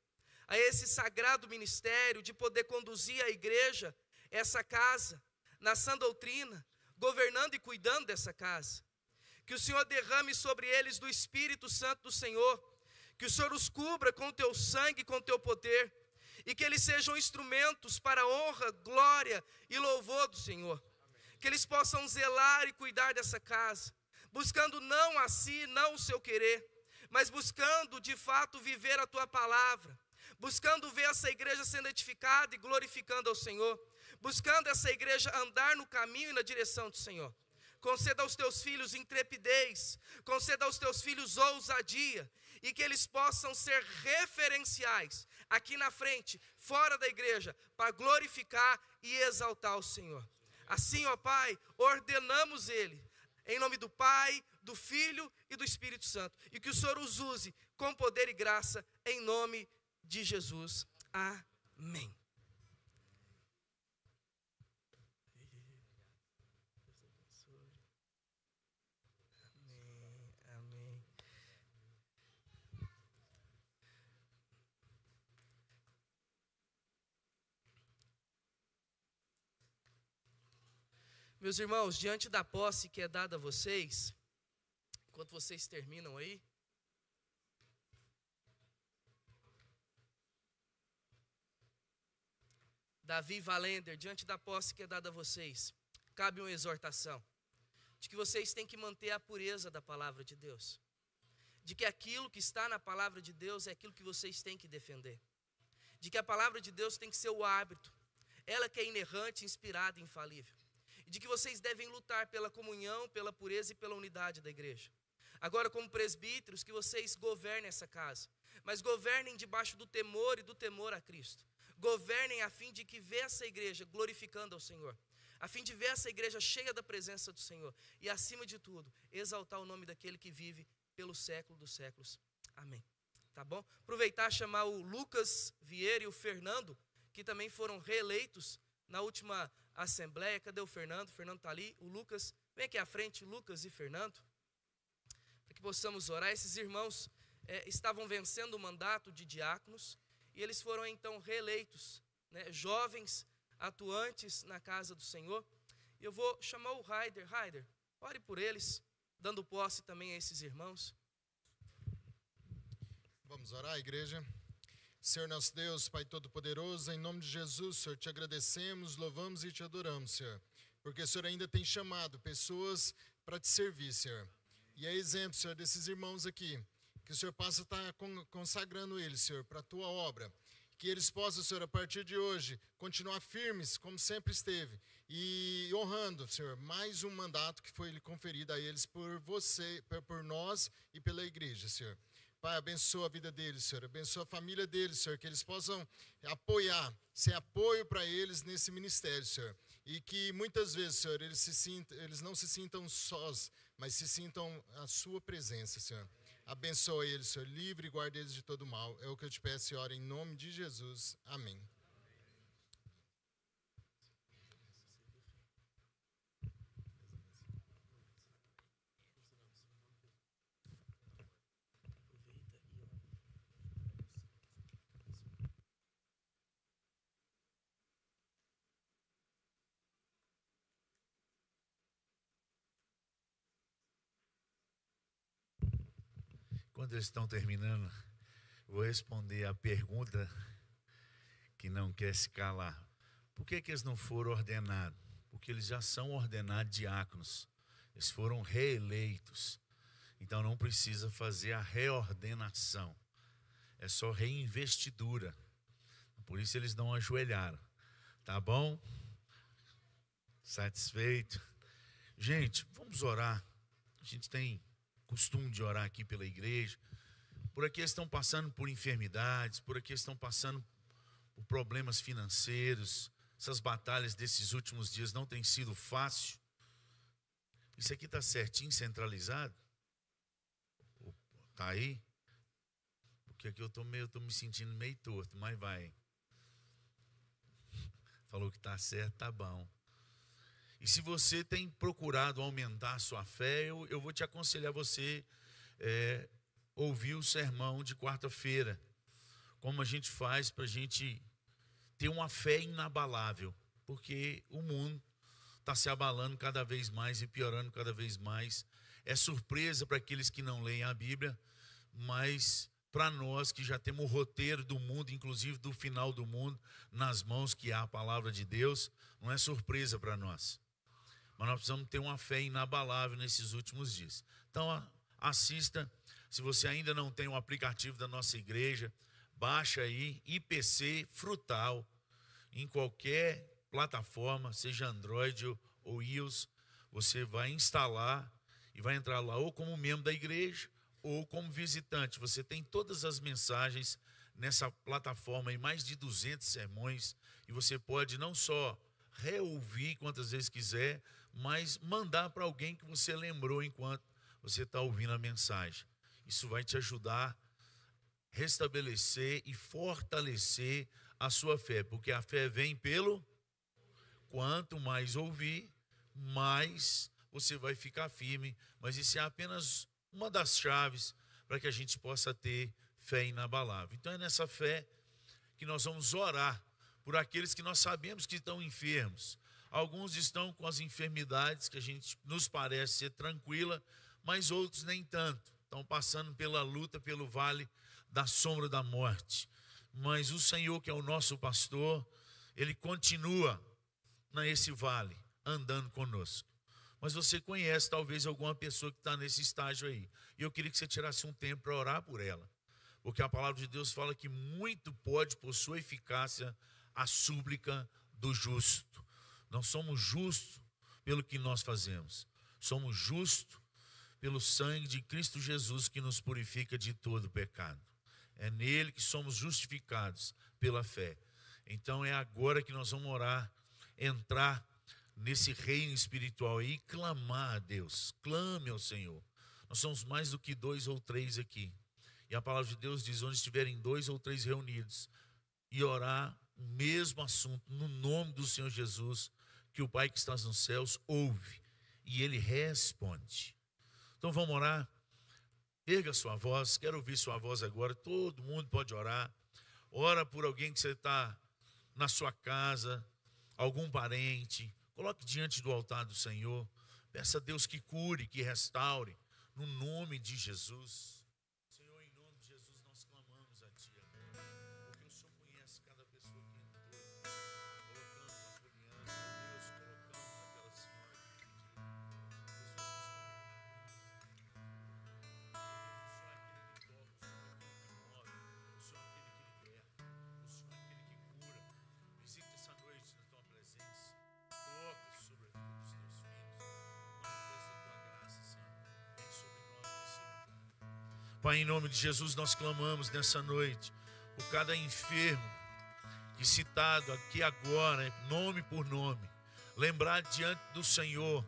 a esse sagrado ministério de poder conduzir a igreja, essa casa, na sã doutrina, governando e cuidando dessa casa. Que o Senhor derrame sobre eles do Espírito Santo do Senhor, que o Senhor os cubra com o teu sangue, com o teu poder, e que eles sejam instrumentos para a honra, glória e louvor do Senhor. Que eles possam zelar e cuidar dessa casa, buscando não a si, não o seu querer, mas buscando de fato viver a tua palavra, buscando ver essa igreja sendo edificada e glorificando ao Senhor, buscando essa igreja andar no caminho e na direção do Senhor. Conceda aos teus filhos intrepidez, conceda aos teus filhos ousadia, e que eles possam ser referenciais aqui na frente, fora da igreja, para glorificar e exaltar o Senhor. Assim, ó Pai, ordenamos ele, em nome do Pai, do Filho e do Espírito Santo, e que o Senhor os use com poder e graça, em nome de Jesus. Amém. Meus irmãos, diante da posse que é dada a vocês, enquanto vocês terminam aí, Davi Valender, diante da posse que é dada a vocês, cabe uma exortação, de que vocês têm que manter a pureza da palavra de Deus, de que aquilo que está na palavra de Deus é aquilo que vocês têm que defender, de que a palavra de Deus tem que ser o árbitro, ela que é inerrante, inspirada e infalível, e de que vocês devem lutar pela comunhão, pela pureza e pela unidade da igreja. Agora, como presbíteros, que vocês governem essa casa, mas governem debaixo do temor e do temor a Cristo. Governem a fim de que vê essa igreja glorificando ao Senhor, a fim de ver essa igreja cheia da presença do Senhor, e acima de tudo, exaltar o nome daquele que vive pelo século dos séculos. Amém. Tá bom? Aproveitar e chamar o Lucas Vieira e o Fernando, que também foram reeleitos na última assembleia. Cadê o Fernando? O Fernando está ali. O Lucas, vem aqui à frente, Lucas e Fernando, para que possamos orar. Esses irmãos estavam vencendo o mandato de diáconos, e eles foram então reeleitos, né, jovens, atuantes na casa do Senhor. E eu vou chamar o Raider. Raider, ore por eles, dando posse também a esses irmãos. Vamos orar, igreja. Senhor nosso Deus, Pai Todo-Poderoso, em nome de Jesus, Senhor, te agradecemos, louvamos e te adoramos, Senhor, porque o Senhor ainda tem chamado pessoas para te servir, Senhor. E é exemplo, Senhor, desses irmãos aqui, que o Senhor possa estar consagrando eles, Senhor, para a tua obra. Que eles possam, Senhor, a partir de hoje, continuar firmes, como sempre esteve, e honrando, Senhor, mais um mandato que foi conferido a eles por você, por nós e pela igreja, Senhor. Pai, abençoa a vida deles, Senhor, abençoa a família deles, Senhor, que eles possam apoiar, ser apoio para eles nesse ministério, Senhor. E que muitas vezes, Senhor, eles não se sintam sós, mas se sintam a sua presença, Senhor. Abençoa eles, Senhor, livre e guarda eles de todo mal. É o que eu te peço e oro em nome de Jesus. Amém. Quando eles estão terminando, vou responder a pergunta que não quer se calar. Por que eles não foram ordenados? Porque eles já são ordenados diáconos. Eles foram reeleitos. Então não precisa fazer a reordenação. É só reinvestidura. Por isso eles não ajoelharam. Tá bom? Satisfeito? Gente, vamos orar. A gente tem costume de orar aqui pela igreja. Por aqui estão passando por enfermidades, por aqui estão passando por problemas financeiros. Essas batalhas desses últimos dias não têm sido fácil. Isso aqui está certinho, centralizado? Está aí? Porque aqui eu estou me sentindo meio torto, mas vai. Falou que está certo, tá bom. E se você tem procurado aumentar a sua fé, eu vou te aconselhar você ouvir o sermão de quarta-feira. Como a gente faz para a gente ter uma fé inabalável. Porque o mundo está se abalando cada vez mais e piorando cada vez mais. É surpresa para aqueles que não leem a Bíblia, mas para nós que já temos o roteiro do mundo, inclusive do final do mundo, nas mãos, que é a palavra de Deus, não é surpresa para nós. Mas nós precisamos ter uma fé inabalável nesses últimos dias. Então assista, se você ainda não tem o aplicativo da nossa igreja, baixa aí, IPC Frutal, em qualquer plataforma, seja Android ou iOS, você vai instalar e vai entrar lá ou como membro da igreja ou como visitante. Você tem todas as mensagens nessa plataforma e mais de 200 sermões, e você pode não só reouvir quantas vezes quiser, mas mandar para alguém que você lembrou enquanto você está ouvindo a mensagem. Isso vai te ajudar a restabelecer e fortalecer a sua fé, porque a fé vem pelo... Quanto mais ouvir, mais você vai ficar firme. Mas isso é apenas uma das chaves para que a gente possa ter fé inabalável. Então é nessa fé que nós vamos orar por aqueles que nós sabemos que estão enfermos. Alguns estão com as enfermidades que a gente nos parece ser tranquila, mas outros nem tanto. Estão passando pela luta, pelo vale da sombra da morte. Mas o Senhor, que é o nosso pastor, Ele continua nesse vale, andando conosco. Mas você conhece talvez alguma pessoa que está nesse estágio aí. E eu queria que você tirasse um tempo para orar por ela. Porque a palavra de Deus fala que muito pode, por sua eficácia, a súplica do justo. Não somos justos pelo que nós fazemos. Somos justos pelo sangue de Cristo Jesus, que nos purifica de todo pecado. É nele que somos justificados pela fé. Então é agora que nós vamos orar, entrar nesse reino espiritual e clamar a Deus. Clame ao Senhor. Nós somos mais do que 2 ou 3 aqui. E a palavra de Deus diz: onde estiverem 2 ou 3 reunidos, e orar o mesmo assunto no nome do Senhor Jesus, que o Pai que está nos céus ouve e Ele responde. Então vamos orar. Erga sua voz, quero ouvir sua voz agora. Todo mundo pode orar. Ora por alguém que você está na sua casa, algum parente. Coloque diante do altar do Senhor. Peça a Deus que cure, que restaure, no nome de Jesus. Senhor, em nome de Jesus, nós clamamos a Ti agora, porque o Senhor conhece cada pessoa que entrou. Colocamos a Poliana, Deus, colocamos aquela senhora aqui. O Senhor é aquele que toca, o Senhor é aquele que liberta, o Senhor é aquele que cura. Visite essa noite na Tua presença. Toca sobre a vida dos Teus filhos. Manifesta a Tua graça, Senhor. Vem sobre nós nesse lugar. Pai, em nome de Jesus, nós clamamos nessa noite por cada enfermo que citado aqui agora, nome por nome, lembrar diante do Senhor,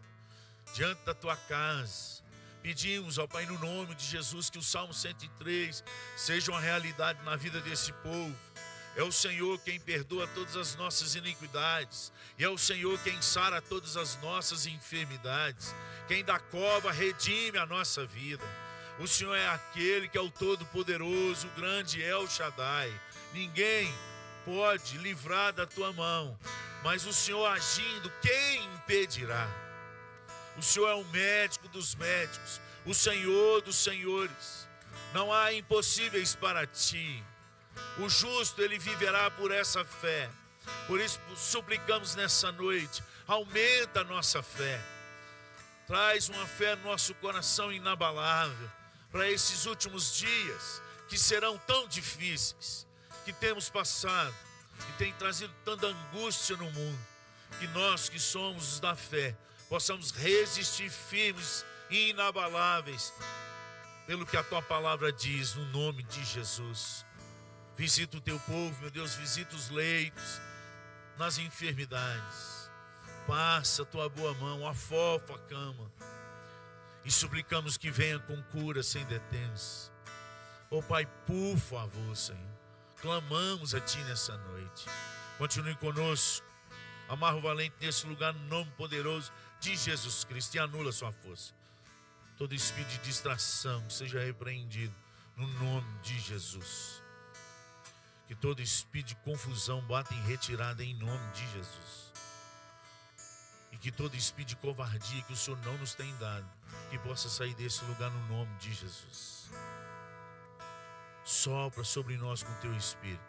diante da Tua casa. Pedimos, ó Pai, no nome de Jesus, que o Salmo 103 seja uma realidade na vida desse povo. É o Senhor quem perdoa todas as nossas iniquidades, e é o Senhor quem sara todas as nossas enfermidades, quem da cova redime a nossa vida. O Senhor é aquele que é o Todo-Poderoso, o grande El Shaddai. Ninguém pode livrar da Tua mão, mas o Senhor agindo, quem impedirá? O Senhor é o médico dos médicos, o Senhor dos senhores. Não há impossíveis para Ti. O justo, ele viverá por essa fé. Por isso suplicamos nessa noite, aumenta a nossa fé. Traz uma fé no nosso coração inabalável para esses últimos dias que serão tão difíceis, que temos passado e tem trazido tanta angústia no mundo, que nós que somos os da fé possamos resistir firmes e inabaláveis pelo que a tua palavra diz, no nome de Jesus. Visita o teu povo, meu Deus, visita os leitos, nas enfermidades. Passa a tua boa mão, afofa a cama. E suplicamos que venha com cura sem detença. Oh Pai, por favor, Senhor, clamamos a Ti nessa noite. Continue conosco. Amarra o valente nesse lugar no nome poderoso de Jesus Cristo e anula sua força. Todo espírito de distração seja repreendido no nome de Jesus. Que todo espírito de confusão bata em retirada em nome de Jesus. E que todo espírito de covardia que o Senhor não nos tem dado, que possa sair desse lugar no nome de Jesus. Sopra sobre nós com teu espírito.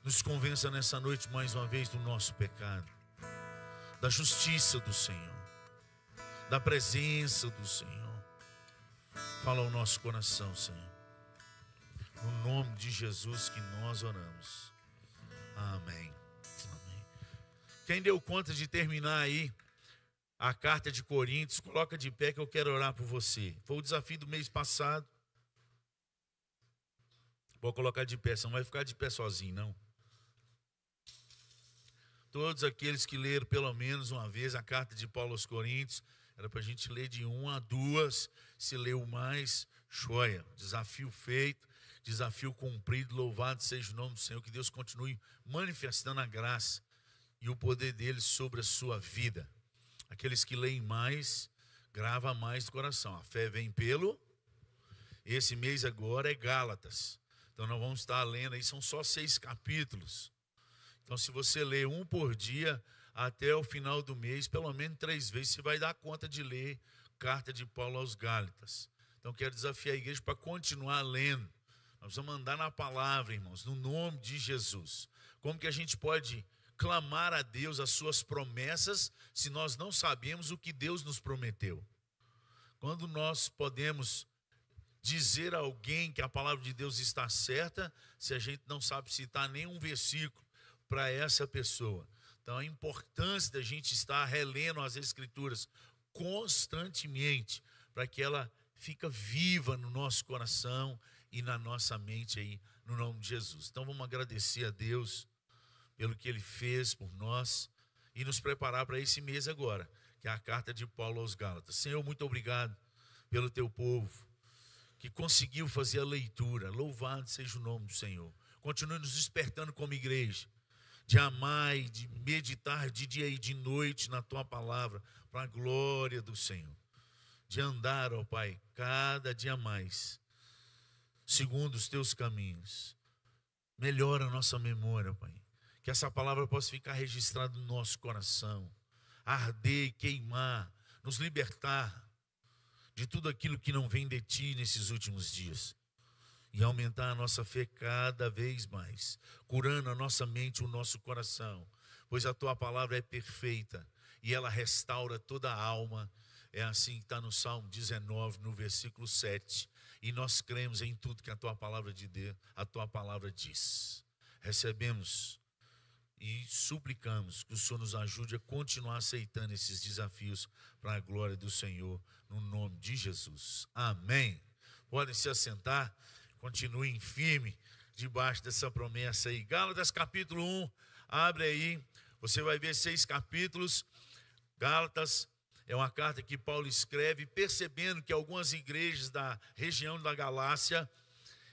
Nos convença nessa noite mais uma vez do nosso pecado, da justiça do Senhor, da presença do Senhor. Fala ao nosso coração, Senhor. No nome de Jesus que nós oramos. Amém. Amém. Quem deu conta de terminar aí a carta de Coríntios, coloca de pé que eu quero orar por você. Foi o desafio do mês passado. Vou colocar de pé, você não vai ficar de pé sozinho, não. Todos aqueles que leram pelo menos uma vez a carta de Paulo aos Coríntios, era para a gente ler de 1 a 2, se leu mais, joia. Desafio feito, desafio cumprido, louvado seja o nome do Senhor, que Deus continue manifestando a graça e o poder dele sobre a sua vida. Aqueles que leem mais, grava mais do coração. A fé vem pelo... Esse mês agora é Gálatas. Então nós vamos estar lendo aí, são só 6 capítulos. Então se você ler um por dia, até o final do mês, pelo menos 3 vezes, você vai dar conta de ler carta de Paulo aos Gálatas. Então quero desafiar a igreja para continuar lendo. Nós vamos andar na palavra, irmãos, no nome de Jesus. Como que a gente pode clamar a Deus as suas promessas, se nós não sabemos o que Deus nos prometeu? Quando nós podemos dizer a alguém que a palavra de Deus está certa, se a gente não sabe citar nenhum versículo para essa pessoa? Então a importância da gente estar relendo as Escrituras constantemente, para que ela fica viva no nosso coração e na nossa mente aí, no nome de Jesus. Então vamos agradecer a Deus pelo que Ele fez por nós e nos preparar para esse mês agora, que é a carta de Paulo aos Gálatas. Senhor, muito obrigado pelo teu povo que conseguiu fazer a leitura. Louvado seja o nome do Senhor. Continue nos despertando como igreja, de amar e de meditar de dia e de noite na tua palavra, para a glória do Senhor. De andar, ó Pai, cada dia mais, segundo os teus caminhos. Melhora a nossa memória, Pai. Que essa palavra possa ficar registrada no nosso coração, arder, queimar, nos libertar de tudo aquilo que não vem de Ti nesses últimos dias. E aumentar a nossa fé cada vez mais, curando a nossa mente e o nosso coração, pois a Tua palavra é perfeita e ela restaura toda a alma. É assim que está no Salmo 19, no versículo 7. E nós cremos em tudo que a Tua palavra diz. Recebemos e suplicamos que o Senhor nos ajude a continuar aceitando esses desafios para a glória do Senhor, no nome de Jesus. Amém. Podem se assentar, continuem firme debaixo dessa promessa aí. Gálatas capítulo 1, abre aí, você vai ver 6 capítulos. Gálatas é uma carta que Paulo escreve, percebendo que algumas igrejas da região da Galácia,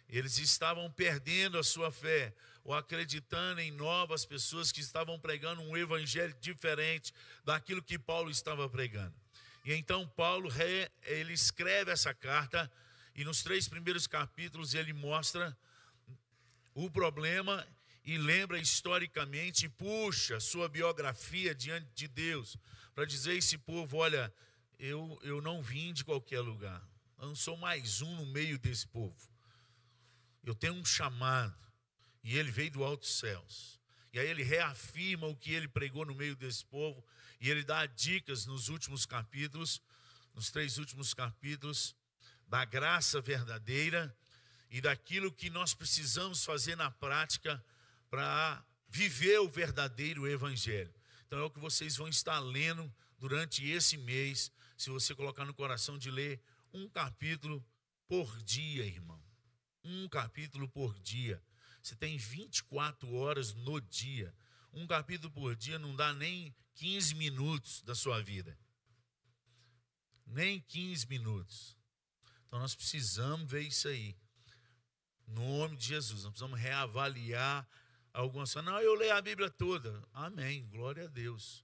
eles estavam perdendo a sua fé, ou acreditando em novas pessoas que estavam pregando um evangelho diferente daquilo que Paulo estava pregando. E então Paulo, ele escreve essa carta, e nos 3 primeiros capítulos ele mostra o problema e lembra historicamente, e puxa sua biografia diante de Deus, para dizer a esse povo: olha, eu não vim de qualquer lugar, eu não sou mais um no meio desse povo, eu tenho um chamado, e ele veio do alto dos céus, E aí ele reafirma o que ele pregou no meio desse povo. E ele dá dicas nos últimos capítulos, nos 3 últimos capítulos, da graça verdadeira e daquilo que nós precisamos fazer na prática para viver o verdadeiro evangelho. Então é o que vocês vão estar lendo durante esse mês, se você colocar no coração de ler um capítulo por dia, irmão. Um capítulo por dia. Você tem 24 horas no dia. Um capítulo por dia não dá nem 15 minutos da sua vida. Nem 15 minutos. Então nós precisamos ver isso aí. No nome de Jesus, nós precisamos reavaliar algumas coisas. Não, eu leio a Bíblia toda. Amém, glória a Deus.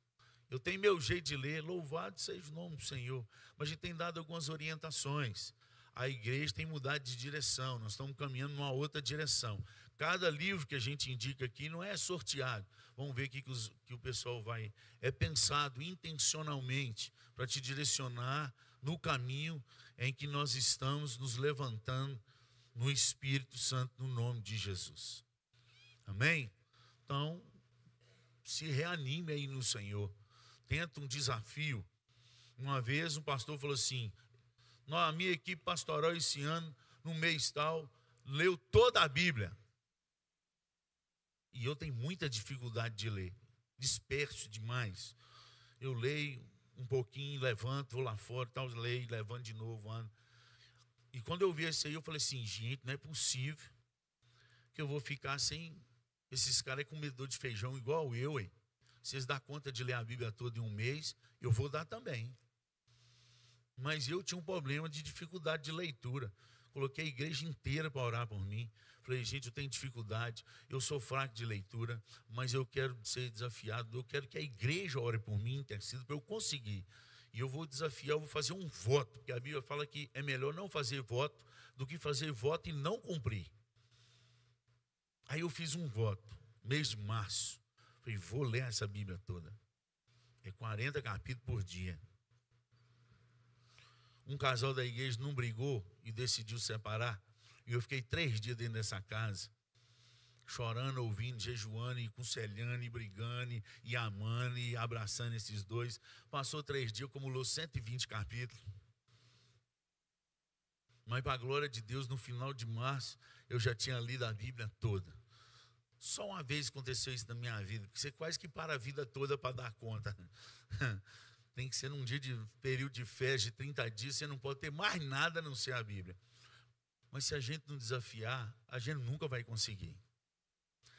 Eu tenho meu jeito de ler, louvado seja o nome do Senhor. Mas a gente tem dado algumas orientações. A igreja tem mudado de direção, nós estamos caminhando numa outra direção. Cada livro que a gente indica aqui não é sorteado. Vamos ver o que o pessoal vai. É pensado intencionalmente para te direcionar no caminho em que nós estamos nos levantando no Espírito Santo, no nome de Jesus. Amém? Então, se reanime aí no Senhor. Tenta um desafio. Uma vez um pastor falou assim: a minha equipe pastoral esse ano, no mês tal, leu toda a Bíblia. E eu tenho muita dificuldade de ler. Disperso demais. Eu leio um pouquinho, levanto, vou lá fora, tal, leio, levanto de novo, ando. E quando eu vi isso aí, eu falei assim: gente, não é possível que eu vou ficar sem esses caras comedor de feijão igual eu, hein? Vocês dão conta de ler a Bíblia toda em um mês, eu vou dar também. Mas eu tinha um problema de dificuldade de leitura. Coloquei a igreja inteira para orar por mim. Falei: gente, eu tenho dificuldade, eu sou fraco de leitura, mas eu quero ser desafiado, eu quero que a igreja ore por mim, interceda, para eu conseguir. E eu vou desafiar, eu vou fazer um voto, porque a Bíblia fala que é melhor não fazer voto do que fazer voto e não cumprir. Aí eu fiz um voto, mês de março. Falei: vou ler essa Bíblia toda. É 40 capítulos por dia. Um casal da igreja não brigou e decidiu separar. E eu fiquei 3 dias dentro dessa casa, chorando, ouvindo, jejuando, e conselhando, e brigando, e amando, e abraçando esses dois. Passou 3 dias, acumulou 120 capítulos. Mas para a glória de Deus, no final de março, eu já tinha lido a Bíblia toda. Só uma vez aconteceu isso na minha vida, porque você quase que para a vida toda para dar conta. Tem que ser num dia de período de festa de 30 dias, você não pode ter mais nada a não ser a Bíblia. Mas se a gente não desafiar, a gente nunca vai conseguir.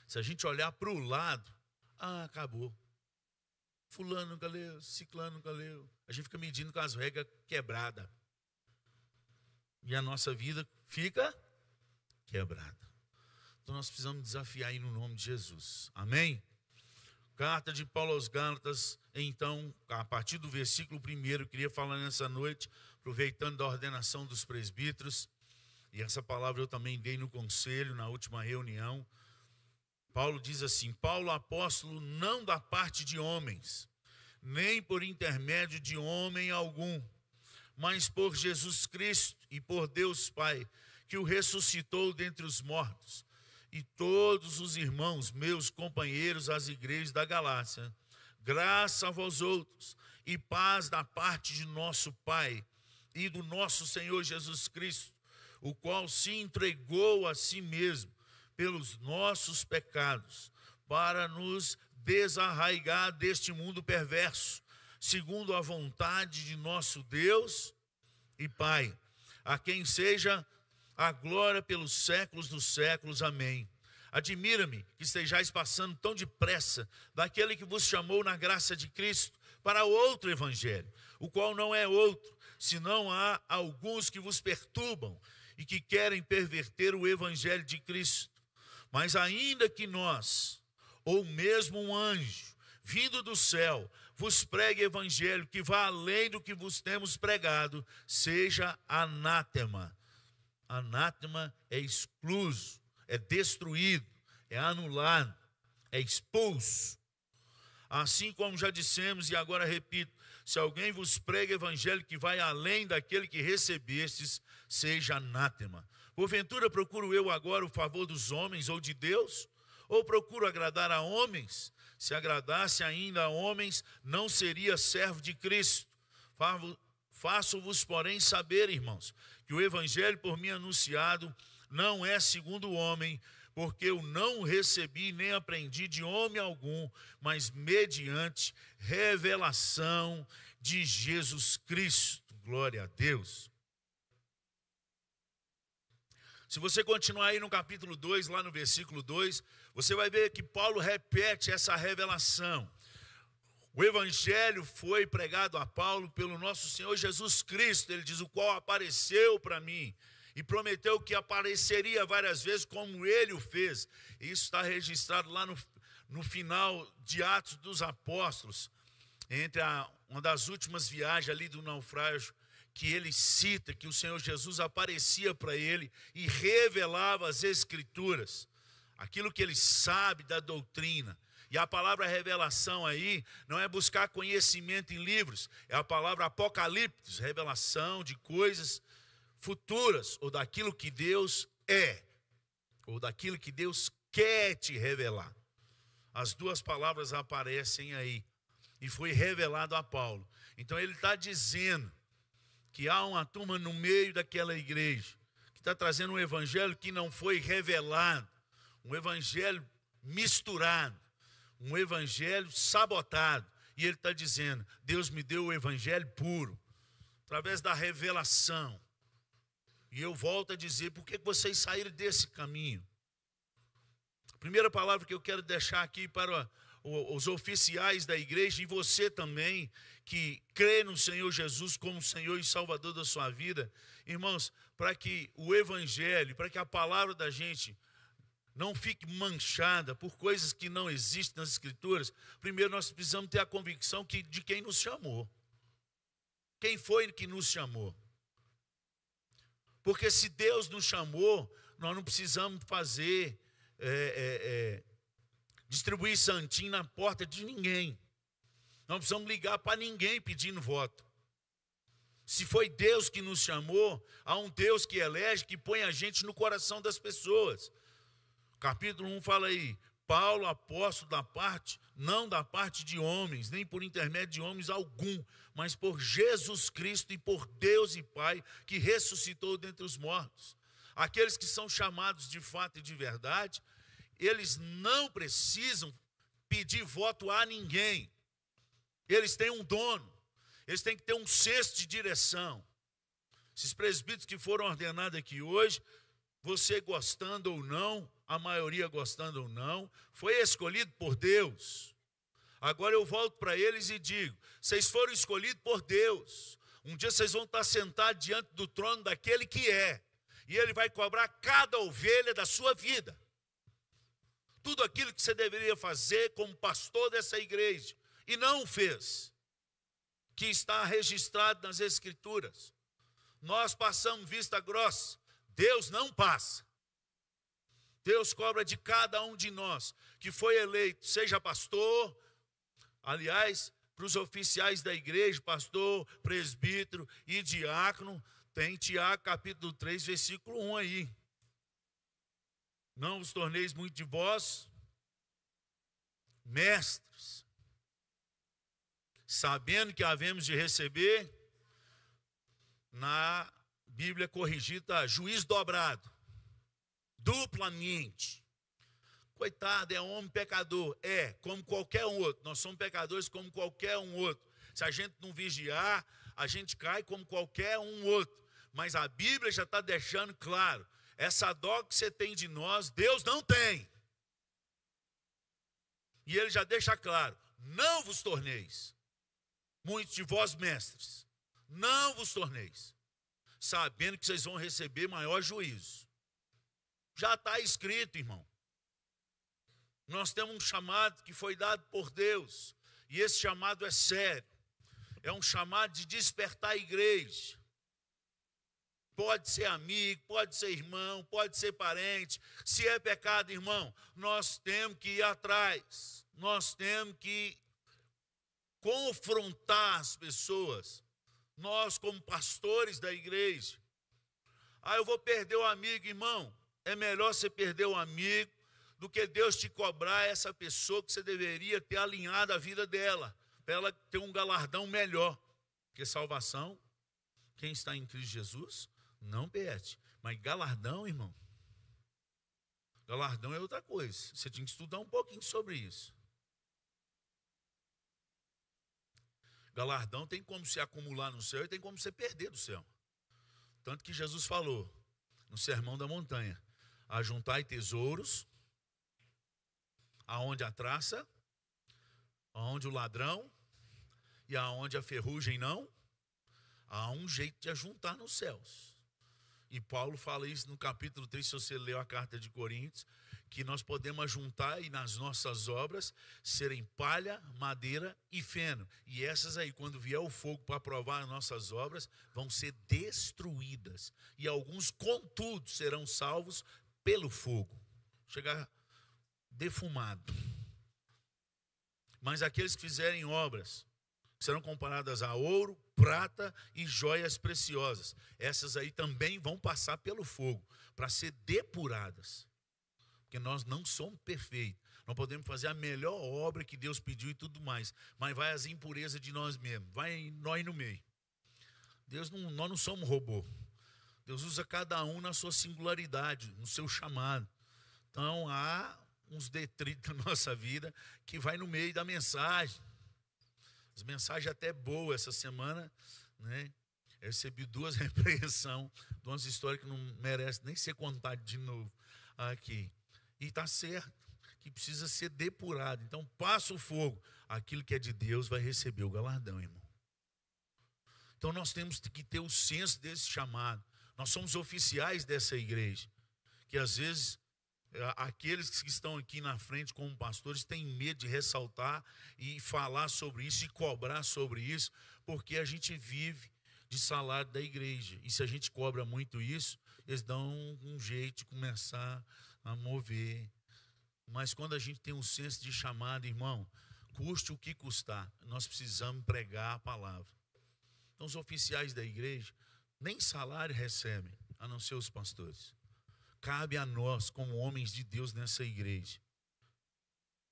Se a gente olhar para o lado, acabou. Fulano nunca leu, ciclano nunca leu. A gente fica medindo com as regras quebradas. E a nossa vida fica quebrada. Então nós precisamos desafiar aí no nome de Jesus. Amém? Carta de Paulo aos Gálatas, então, a partir do versículo 1, eu queria falar nessa noite, aproveitando da ordenação dos presbíteros, e essa palavra eu também dei no conselho, na última reunião. Paulo diz assim: Paulo, apóstolo, não da parte de homens, nem por intermédio de homem algum, mas por Jesus Cristo e por Deus Pai, que o ressuscitou dentre os mortos, e todos os irmãos, meus companheiros, as igrejas da Galácia, graça a vós outros, e paz da parte de nosso Pai e do nosso Senhor Jesus Cristo, o qual se entregou a si mesmo pelos nossos pecados, para nos desarraigar deste mundo perverso, segundo a vontade de nosso Deus e Pai, a quem seja a glória pelos séculos dos séculos. Amém. Admira-me que estejais passando tão depressa daquele que vos chamou na graça de Cristo para outro evangelho, o qual não é outro, senão há alguns que vos perturbam e que querem perverter o evangelho de Cristo. Mas ainda que nós, ou mesmo um anjo, vindo do céu, vos pregue evangelho que vá além do que vos temos pregado, seja anátema. Anátema é excluso, é destruído, é anulado, é expulso. Assim como já dissemos e agora repito, se alguém vos prega evangelho que vai além daquele que recebestes, seja anátema. Porventura procuro eu agora o favor dos homens ou de Deus? Ou procuro agradar a homens? Se agradasse ainda a homens, não seria servo de Cristo. Faço-vos, porém, saber, irmãos, que o evangelho por mim anunciado não é segundo o homem, porque eu não o recebi nem aprendi de homem algum, mas mediante revelação de Jesus Cristo. Glória a Deus. Se você continuar aí no capítulo 2, lá no versículo 2, você vai ver que Paulo repete essa revelação. O evangelho foi pregado a Paulo pelo nosso Senhor Jesus Cristo. Ele diz, o qual apareceu para mim e prometeu que apareceria várias vezes como ele o fez. Isso está registrado lá no final de Atos dos Apóstolos, entre uma das últimas viagens ali do naufrágio, que ele cita que o Senhor Jesus aparecia para ele e revelava as Escrituras, aquilo que ele sabe da doutrina. E a palavra revelação aí não é buscar conhecimento em livros, é a palavra apocalipse, revelação de coisas futuras, ou daquilo que Deus é, ou daquilo que Deus quer te revelar. As duas palavras aparecem aí, e foi revelado a Paulo. Então ele está dizendo que há uma turma no meio daquela igreja, que está trazendo um evangelho que não foi revelado, um evangelho misturado, um evangelho sabotado. E ele está dizendo, Deus me deu o evangelho puro, através da revelação. E eu volto a dizer, por que vocês saíram desse caminho? A primeira palavra que eu quero deixar aqui para os oficiais da igreja, e você também, que crê no Senhor Jesus como Senhor e Salvador da sua vida, irmãos, para que o evangelho, para que a palavra da gente não fique manchada por coisas que não existem nas Escrituras, primeiro nós precisamos ter a convicção de quem nos chamou. Quem foi que nos chamou? Porque se Deus nos chamou, nós não precisamos fazer, distribuir santinho na porta de ninguém. Não precisamos ligar para ninguém pedindo voto. Se foi Deus que nos chamou, há um Deus que elege, que põe a gente no coração das pessoas. Capítulo 1 fala aí, Paulo, apóstolo não da parte de homens, nem por intermédio de homens algum, mas por Jesus Cristo e por Deus e Pai, que ressuscitou dentre os mortos. Aqueles que são chamados de fato e de verdade, eles não precisam pedir voto a ninguém. Eles têm um dono, eles têm que ter um senso de direção. Esses presbíteros que foram ordenados aqui hoje, você gostando ou não, a maioria gostando ou não, foi escolhido por Deus. Agora eu volto para eles e digo, vocês foram escolhidos por Deus. Um dia vocês vão estar sentados diante do trono daquele que é. E ele vai cobrar cada ovelha da sua vida. Tudo aquilo que você deveria fazer como pastor dessa igreja, e não fez, que está registrado nas Escrituras. Nós passamos vista grossa, Deus não passa. Deus cobra de cada um de nós que foi eleito, seja pastor, aliás, para os oficiais da igreja, pastor, presbítero e diácono, tem Tiago capítulo 3, versículo 1 aí. Não vos torneis muito de vós, mestres, sabendo que havemos de receber, na Bíblia corrigida, juiz dobrado, duplamente. Coitado, é homem pecador, como qualquer um outro. Nós somos pecadores como qualquer um outro. Se a gente não vigiar, a gente cai como qualquer um outro. Mas a Bíblia já está deixando claro, essa dó que você tem de nós, Deus não tem. E ele já deixa claro, não vos torneis, muitos de vós mestres, não vos torneis, sabendo que vocês vão receber maior juízo. Já está escrito, irmão. Nós temos um chamado que foi dado por Deus, e esse chamado é sério. É um chamado de despertar a igreja. Pode ser amigo, pode ser irmão, pode ser parente. Se é pecado, irmão, nós temos que ir atrás. Nós temos que confrontar as pessoas. Nós, como pastores da igreja. Eu vou perder o amigo, irmão. É melhor você perder o amigo do que Deus te cobrar essa pessoa que você deveria ter alinhado a vida dela, para ela ter um galardão melhor. Porque salvação, quem está em Cristo Jesus, não perde. Mas galardão, irmão, galardão é outra coisa. Você tinha que estudar um pouquinho sobre isso. Galardão tem como se acumular no céu e tem como se perder do céu. Tanto que Jesus falou no Sermão da Montanha: ajuntai tesouros aonde a traça, aonde o ladrão e aonde a ferrugem não. Há um jeito de ajuntar nos céus. E Paulo fala isso no capítulo 3, se você leu a carta de Coríntios, que nós podemos ajuntar e nas nossas obras serem palha, madeira e feno. E essas aí, quando vier o fogo para provar as nossas obras, vão ser destruídas. E alguns, contudo, serão salvos pelo fogo. Chegar defumado. Mas aqueles que fizerem obras serão comparadas a ouro, prata e joias preciosas. Essas aí também vão passar pelo fogo para ser depuradas. Porque nós não somos perfeitos. Não podemos fazer a melhor obra que Deus pediu e tudo mais. Mas vai as impurezas de nós mesmos. Vai nós no meio. Nós não somos robô. Deus usa cada um na sua singularidade, no seu chamado. Então há uns detritos na nossa vida que vai no meio da mensagem. As mensagens até boas essa semana, né? Eu recebi 2 repreensões de umas histórias que não merecem nem ser contadas de novo aqui. E está certo, que precisa ser depurado. Então passa o fogo. Aquilo que é de Deus vai receber o galardão, irmão. Então nós temos que ter o senso desse chamado. Nós somos oficiais dessa igreja. Que às vezes aqueles que estão aqui na frente como pastores têm medo de ressaltar e falar sobre isso e cobrar sobre isso, porque a gente vive de salário da igreja. E se a gente cobra muito isso, eles dão um jeito de começar a mover. Mas quando a gente tem um senso de chamado, irmão, custe o que custar, nós precisamos pregar a palavra. Então os oficiais da igreja nem salário recebem, a não ser os pastores. Cabe a nós, como homens de Deus nessa igreja,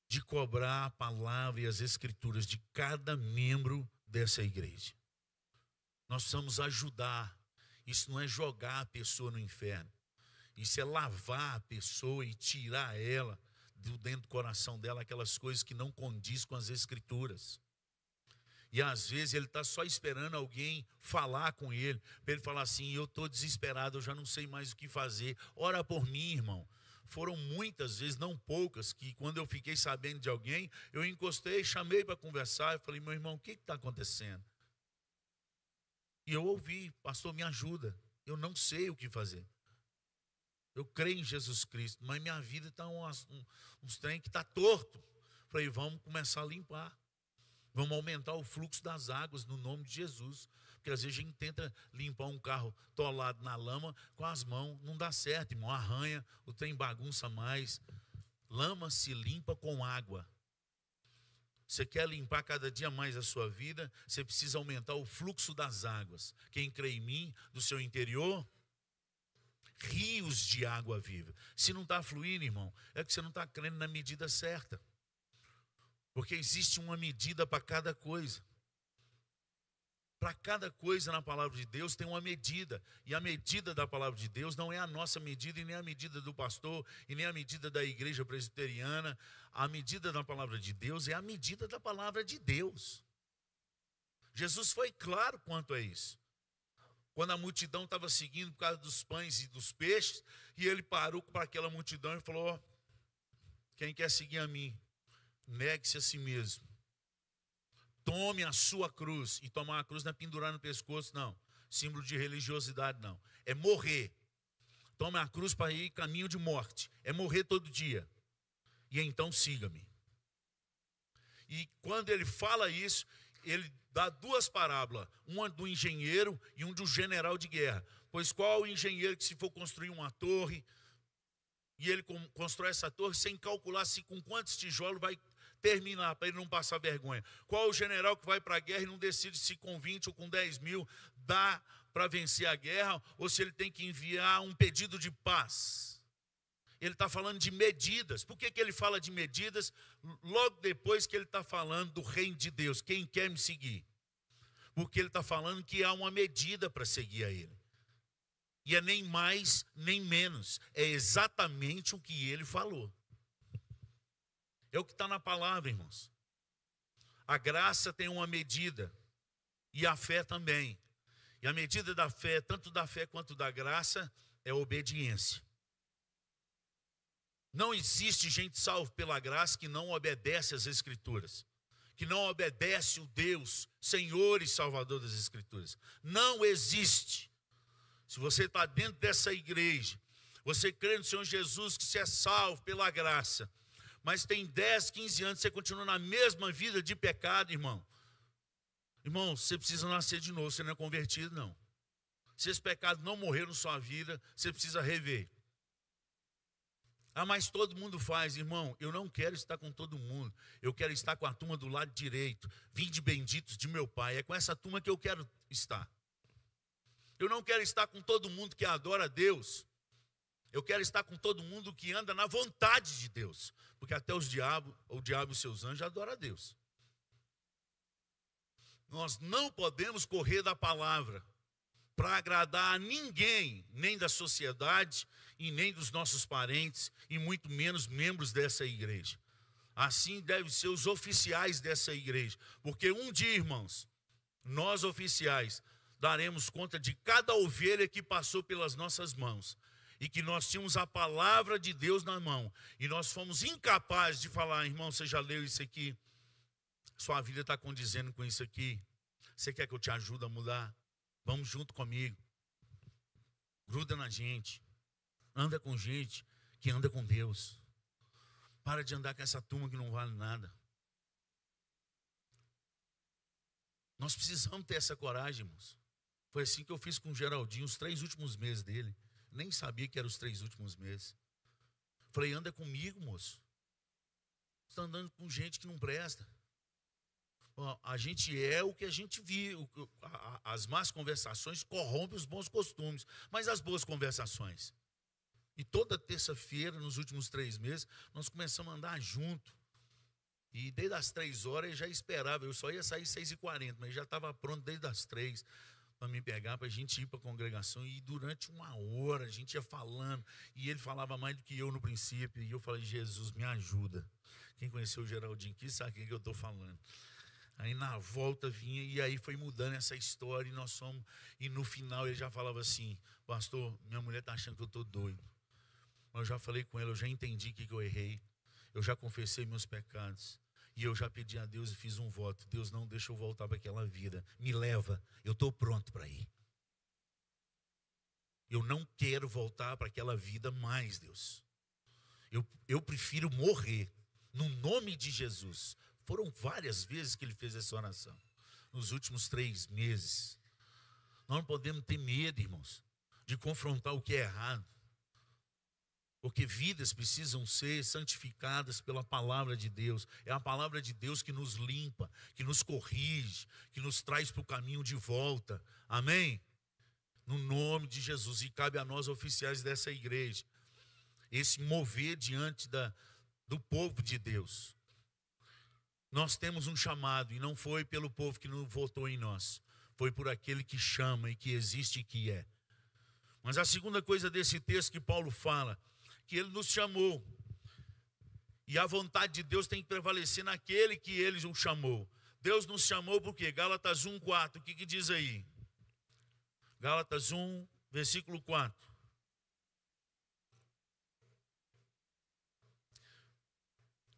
de cobrar a palavra e as escrituras de cada membro dessa igreja. Nós precisamos ajudar. Isso não é jogar a pessoa no inferno. Isso é lavar a pessoa e tirar ela do dentro do coração dela aquelas coisas que não condiz com as escrituras. E às vezes ele está só esperando alguém falar com ele, para ele falar assim: eu estou desesperado, eu já não sei mais o que fazer, ora por mim, irmão. Foram muitas vezes, não poucas, que quando eu fiquei sabendo de alguém, eu encostei, chamei para conversar, eu falei: meu irmão, o que está acontecendo? E eu ouvi: pastor, me ajuda, eu não sei o que fazer. Eu creio em Jesus Cristo, mas minha vida está uns trem que está torto. Falei: vamos começar a limpar. Vamos aumentar o fluxo das águas no nome de Jesus. Porque às vezes a gente tenta limpar um carro tolado na lama com as mãos. Não dá certo, irmão. Arranha, o trem bagunça mais. Lama se limpa com água. Você quer limpar cada dia mais a sua vida, você precisa aumentar o fluxo das águas. Quem crê em mim, do seu interior, rios de água viva. Se não está fluindo, irmão, é que você não está crendo na medida certa. Porque existe uma medida para cada coisa. Para cada coisa na palavra de Deus tem uma medida. E a medida da palavra de Deus não é a nossa medida, e nem a medida do pastor, e nem a medida da igreja presbiteriana. A medida da palavra de Deus é a medida da palavra de Deus. Jesus foi claro quanto a isso. Quando a multidão estava seguindo por causa dos pães e dos peixes, e ele parou para aquela multidão e falou: quem quer seguir a mim, negue-se a si mesmo. Tome a sua cruz. E tomar a cruz não é pendurar no pescoço, não. Símbolo de religiosidade, não. É morrer. Tome a cruz para ir caminho de morte. É morrer todo dia. E então siga-me. E quando ele fala isso, ele dá 2 parábolas. Uma do engenheiro e um do general de guerra. Pois qual o engenheiro que, se for construir uma torre, e ele constrói essa torre sem calcular se com quantos tijolos vai terminar, para ele não passar vergonha? Qual o general que vai para a guerra e não decide se com 20 ou com 10 mil dá para vencer a guerra, ou se ele tem que enviar um pedido de paz? ele está falando de medidas. Por que ele fala de medidas? Logo depois que ele está falando do reino de Deus. Quem quer me seguir? Porque ele está falando que há uma medida para seguir a ele. E é nem mais, nem menos. É exatamente o que ele falou. É o que está na palavra, irmãos. A graça tem uma medida. E a fé também. E a medida da fé, tanto da fé quanto da graça, é a obediência. Não existe gente salva pela graça que não obedece às Escrituras. Que não obedece o Deus, Senhor e Salvador das Escrituras. Não existe. Se você está dentro dessa igreja, você crê no Senhor Jesus, que você é salvo pela graça, mas tem 10, 15 anos, você continua na mesma vida de pecado, irmão. Irmão, você precisa nascer de novo, você não é convertido, não. Se esse pecado não morrer na sua vida, você precisa rever. Ah, mas todo mundo faz, irmão. Eu não quero estar com todo mundo. Eu quero estar com a turma do lado direito. Vinde benditos de meu Pai. É com essa turma que eu quero estar. Eu não quero estar com todo mundo que adora a Deus. Eu quero estar com todo mundo que anda na vontade de Deus. Porque até o diabo e os seus anjos adoram a Deus. Nós não podemos correr da palavra para agradar a ninguém, nem da sociedade, e nem dos nossos parentes, e muito menos membros dessa igreja. Assim devem ser os oficiais dessa igreja. Porque um dia, irmãos, nós oficiais daremos conta de cada ovelha que passou pelas nossas mãos. E que nós tínhamos a palavra de Deus na mão. E nós fomos incapazes de falar, irmão, você já leu isso aqui? Sua vida está condizendo com isso aqui. Você quer que eu te ajude a mudar? Vamos junto comigo. Gruda na gente. Anda com gente que anda com Deus. Para de andar com essa turma que não vale nada. Nós precisamos ter essa coragem, irmãos. Foi assim que eu fiz com o Geraldinho os 3 últimos meses dele. Nem sabia que eram os 3 últimos meses. Falei, anda comigo, moço. Você está andando com gente que não presta. A gente é o que a gente viu. As más conversações corrompem os bons costumes. Mas as boas conversações. E toda terça-feira, nos últimos 3 meses, nós começamos a andar junto. E desde as 3 horas eu já esperava. Eu só ia sair 6h40, mas já estava pronto desde as 3 para me pegar, para a gente ir para a congregação. E durante 1 hora a gente ia falando. E ele falava mais do que eu no princípio. E eu falei, Jesus, me ajuda. Quem conheceu o Geraldinho aqui sabe o que eu estou falando. Aí na volta vinha, e aí foi mudando essa história, e nós fomos, e no final ele já falava assim, pastor, minha mulher está achando que eu estou doido. Mas eu já falei com ela, eu já entendi que eu errei, eu já confessei meus pecados, e eu já pedi a Deus e fiz um voto, Deus não deixa eu voltar para aquela vida, me leva, eu estou pronto para ir. Eu não quero voltar para aquela vida mais, Deus. Eu prefiro morrer, no nome de Jesus. Foram várias vezes que ele fez essa oração, nos últimos 3 meses. Nós não podemos ter medo, irmãos, de confrontar o que é errado. Porque vidas precisam ser santificadas pela palavra de Deus. É a palavra de Deus que nos limpa, que nos corrige, que nos traz para o caminho de volta. Amém? No nome de Jesus. E cabe a nós, oficiais dessa igreja, esse mover diante do povo de Deus. Nós temos um chamado, e não foi pelo povo que não votou em nós. Foi por aquele que chama e que existe e que é. Mas a segunda coisa desse texto que Paulo fala, que ele nos chamou. E a vontade de Deus tem que prevalecer naquele que ele o chamou. Deus nos chamou por quê? Gálatas 1:4, o que diz aí? Gálatas 1, versículo 4.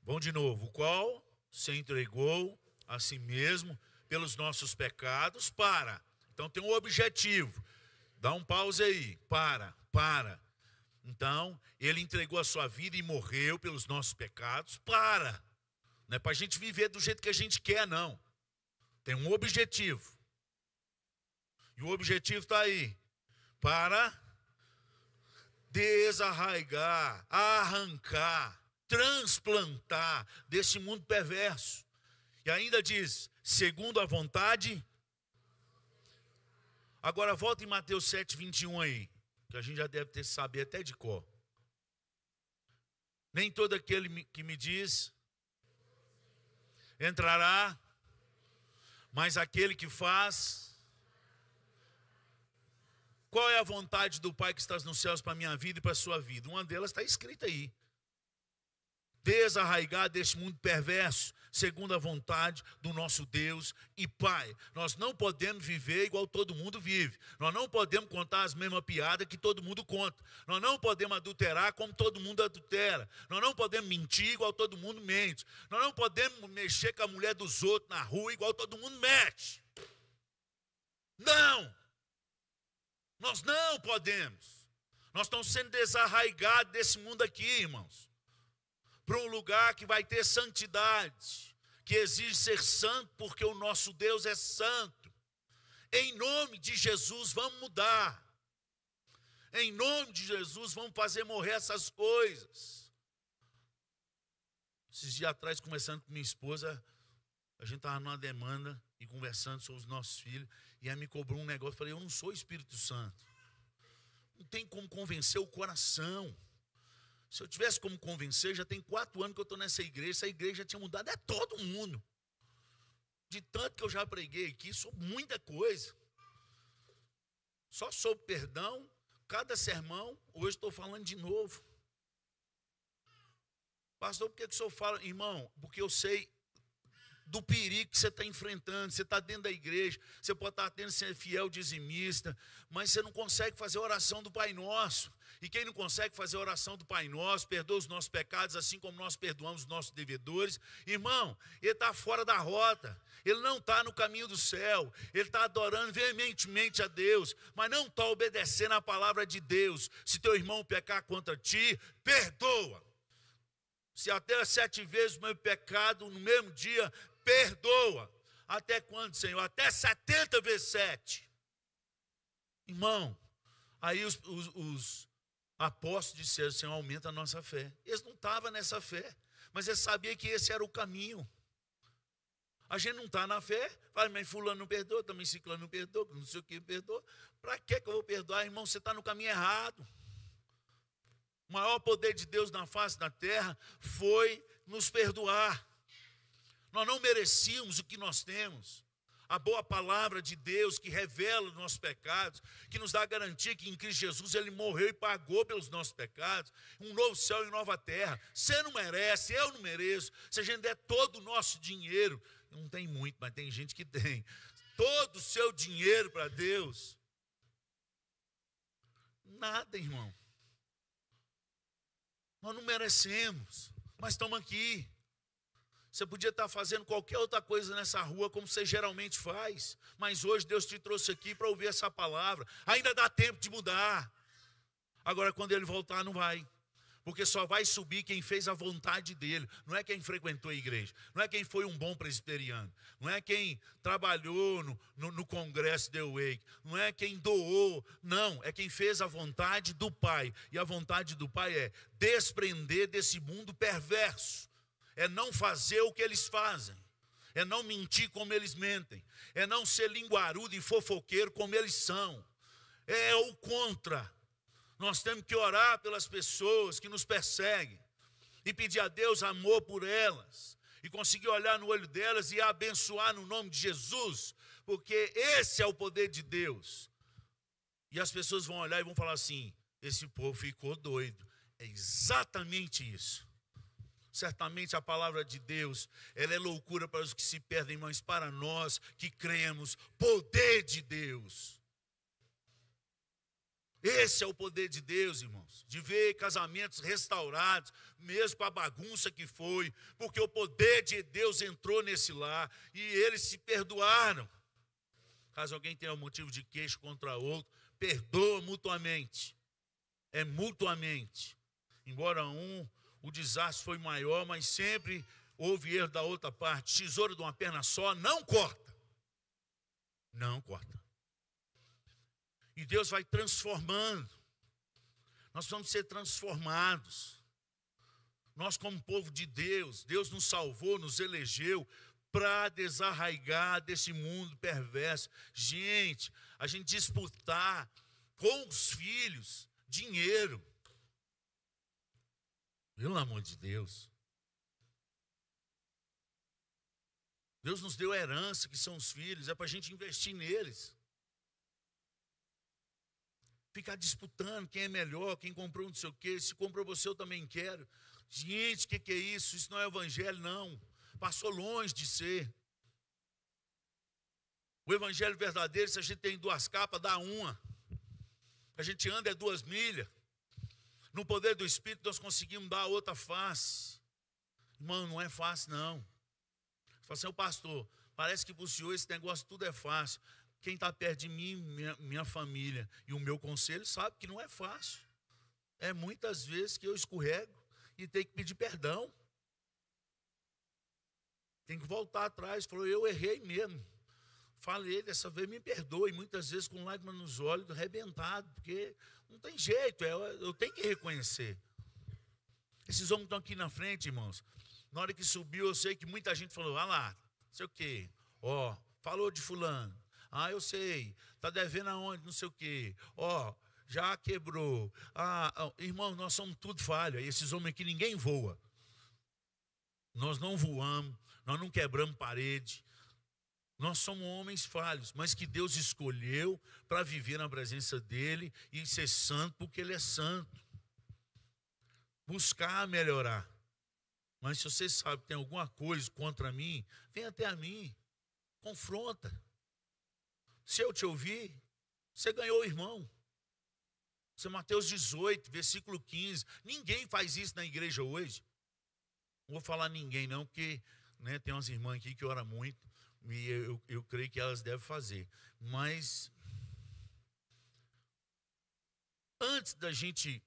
Vamos de novo. O qual se entregou a si mesmo pelos nossos pecados para. Então tem um objetivo. Dá um pause aí. Para. Então, ele entregou a sua vida e morreu pelos nossos pecados para. Não é para a gente viver do jeito que a gente quer, não. Tem um objetivo. E o objetivo está aí. Para desarraigar, arrancar, transplantar desse mundo perverso. E ainda diz, segundo a vontade. Agora volta em Mateus 7:21 aí, que a gente já deve ter saber até de cor. Nem todo aquele que me diz entrará, mas aquele que faz. Qual é a vontade do Pai que está nos céus para a minha vida e para a sua vida? Uma delas está escrita aí. Desarraigar deste mundo perverso, segundo a vontade do nosso Deus e Pai. Nós não podemos viver igual todo mundo vive. Nós não podemos contar as mesmas piadas que todo mundo conta. Nós não podemos adulterar como todo mundo adultera. Nós não podemos mentir igual todo mundo mente. Nós não podemos mexer com a mulher dos outros na rua igual todo mundo mexe. Não! Nós não podemos. Nós estamos sendo desarraigados desse mundo aqui, irmãos, para um lugar que vai ter santidade, que exige ser santo, porque o nosso Deus é santo. Em nome de Jesus, vamos mudar. Em nome de Jesus, vamos fazer morrer essas coisas. Esses dias atrás, conversando com minha esposa, a gente estava numa demanda e conversando sobre os nossos filhos, e aí me cobrou um negócio. Eu falei, eu não sou Espírito Santo. Não tem como convencer o coração. Se eu tivesse como convencer, já tem 4 anos que eu estou nessa igreja. Essa igreja já tinha mudado, é todo mundo. De tanto que eu já preguei aqui, sobre muita coisa. Só sobre perdão, cada sermão, hoje estou falando de novo. Pastor, por que o senhor fala? Irmão, porque eu sei do perigo que você está enfrentando. Você está dentro da igreja, você pode estar tendo ser fiel dizimista, mas você não consegue fazer a oração do Pai Nosso. E quem não consegue fazer a oração do Pai Nosso, perdoa os nossos pecados, assim como nós perdoamos os nossos devedores, irmão, ele está fora da rota, ele não está no caminho do céu, ele está adorando veementemente a Deus, mas não está obedecendo a palavra de Deus. Se teu irmão pecar contra ti, perdoa. Se até 7 vezes o meu pecado no mesmo dia, perdoa. Até quando, Senhor? Até 70 vezes 7. Irmão, aí os apóstolos disseram, Senhor, aumenta a nossa fé. Eles não estavam nessa fé, mas eles sabiam que esse era o caminho. A gente não está na fé, fala, mas fulano não perdoa, também ciclano não perdoa, não sei o que perdoa. Para que eu vou perdoar, irmão? Você está no caminho errado. O maior poder de Deus na face da terra foi nos perdoar. Nós não merecíamos o que nós temos. A boa palavra de Deus que revela os nossos pecados, que nos dá a garantia que em Cristo Jesus Ele morreu e pagou pelos nossos pecados. Um novo céu e nova terra. Você não merece, eu não mereço. Se a gente der todo o nosso dinheiro, não tem muito, mas tem gente que tem. Todo o seu dinheiro para Deus. Nada, irmão. Nós não merecemos, mas estamos aqui. Você podia estar fazendo qualquer outra coisa nessa rua, como você geralmente faz, mas hoje Deus te trouxe aqui para ouvir essa palavra. Ainda dá tempo de mudar. Agora, quando Ele voltar, não vai. Porque só vai subir quem fez a vontade dEle. Não é quem frequentou a igreja, não é quem foi um bom presbiteriano, não é quem trabalhou no congresso The Wake, não é quem doou, não, é quem fez a vontade do Pai. E a vontade do Pai é desprender desse mundo perverso. É não fazer o que eles fazem, é não mentir como eles mentem, é não ser linguarudo e fofoqueiro como eles são, é o contra. Nós temos que orar pelas pessoas que nos perseguem e pedir a Deus amor por elas e conseguir olhar no olho delas e abençoar no nome de Jesus, porque esse é o poder de Deus. E as pessoas vão olhar e vão falar assim, esse povo ficou doido. É exatamente isso. Certamente a palavra de Deus, ela é loucura para os que se perdem, mas para nós que cremos, poder de Deus. Esse é o poder de Deus, irmãos, de ver casamentos restaurados, mesmo com a bagunça que foi, porque o poder de Deus entrou nesse lar e eles se perdoaram. Caso alguém tenha um motivo de queixo contra outro, perdoa mutuamente. É mutuamente. Embora o desastre foi maior, mas sempre houve erro da outra parte. Tesouro de uma perna só não corta. Não corta. E Deus vai transformando. Nós vamos ser transformados. Nós como povo de Deus, Deus nos salvou, nos elegeu para desarraigar desse mundo perverso. Gente, a gente disputar com os filhos dinheiro. Pelo amor de Deus. Deus nos deu a herança, que são os filhos, é para a gente investir neles. Ficar disputando quem é melhor, quem comprou não sei o quê, se comprou você eu também quero. Gente, o que é isso? Isso não é evangelho, não. Passou longe de ser. O evangelho verdadeiro, se a gente tem 2 capas, dá uma. A gente anda 2 milhas. No poder do Espírito nós conseguimos dar a outra face. Irmão, não é fácil não. Você fala assim, ô pastor, parece que para o senhor esse negócio tudo é fácil. Quem está perto de mim, minha família e o meu conselho sabe que não é fácil. É muitas vezes que eu escorrego e tenho que pedir perdão. Tem que voltar atrás. Falou, eu errei mesmo. Falei, dessa vez me perdoe. Muitas vezes com lágrimas nos olhos, arrebentado, porque não tem jeito, eu tenho que reconhecer. Esses homens estão aqui na frente, irmãos. Na hora que subiu, eu sei que muita gente falou, ah lá, não sei o quê. Ó, falou de fulano. Ah, eu sei, está devendo aonde, não sei o quê. Ó, já quebrou. Irmão, nós somos tudo falho. Esses homens aqui, ninguém voa. Nós não voamos, nós não quebramos parede. Nós somos homens falhos, mas que Deus escolheu para viver na presença dEle e ser santo porque Ele é santo. Buscar melhorar. Mas se você sabe que tem alguma coisa contra mim, vem até a mim, confronta. Se eu te ouvir, você ganhou o irmão. Isso é Mateus 18, versículo 15. Ninguém faz isso na igreja hoje. Não vou falar ninguém não, porque né, tem umas irmãs aqui que oram muito. E eu creio que elas devem fazer. Mas antes da gente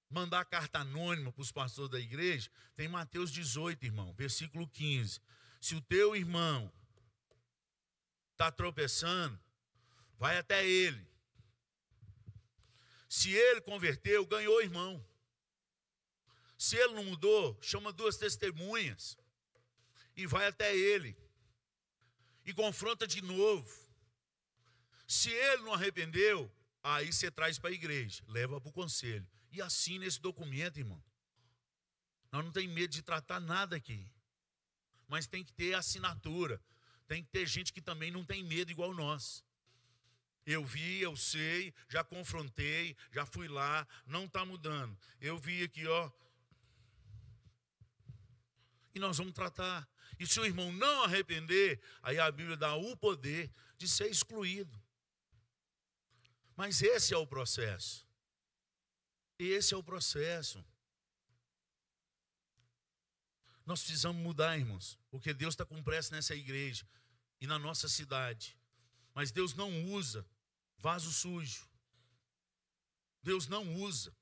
mandar a carta anônima para os pastores da igreja, tem Mateus 18, irmão, versículo 15. Se o teu irmão está tropeçando, vai até ele. Se ele converteu, ganhou o irmão. Se ele não mudou, chama 2 testemunhas e vai até ele. E confronta de novo. Se ele não arrependeu, aí você traz para a igreja, leva para o conselho. E assina esse documento, irmão. Nós não temos medo de tratar nada aqui. Mas tem que ter assinatura. Tem que ter gente que também não tem medo igual nós. Eu vi, eu sei, já confrontei, já fui lá, não está mudando. Eu vi aqui, ó. E nós vamos tratar. E se o irmão não arrepender, aí a Bíblia dá o poder de ser excluído. Mas esse é o processo. Esse é o processo. Nós precisamos mudar, irmãos, porque Deus está com pressa nessa igreja e na nossa cidade. Mas Deus não usa vaso sujo. Deus não usa.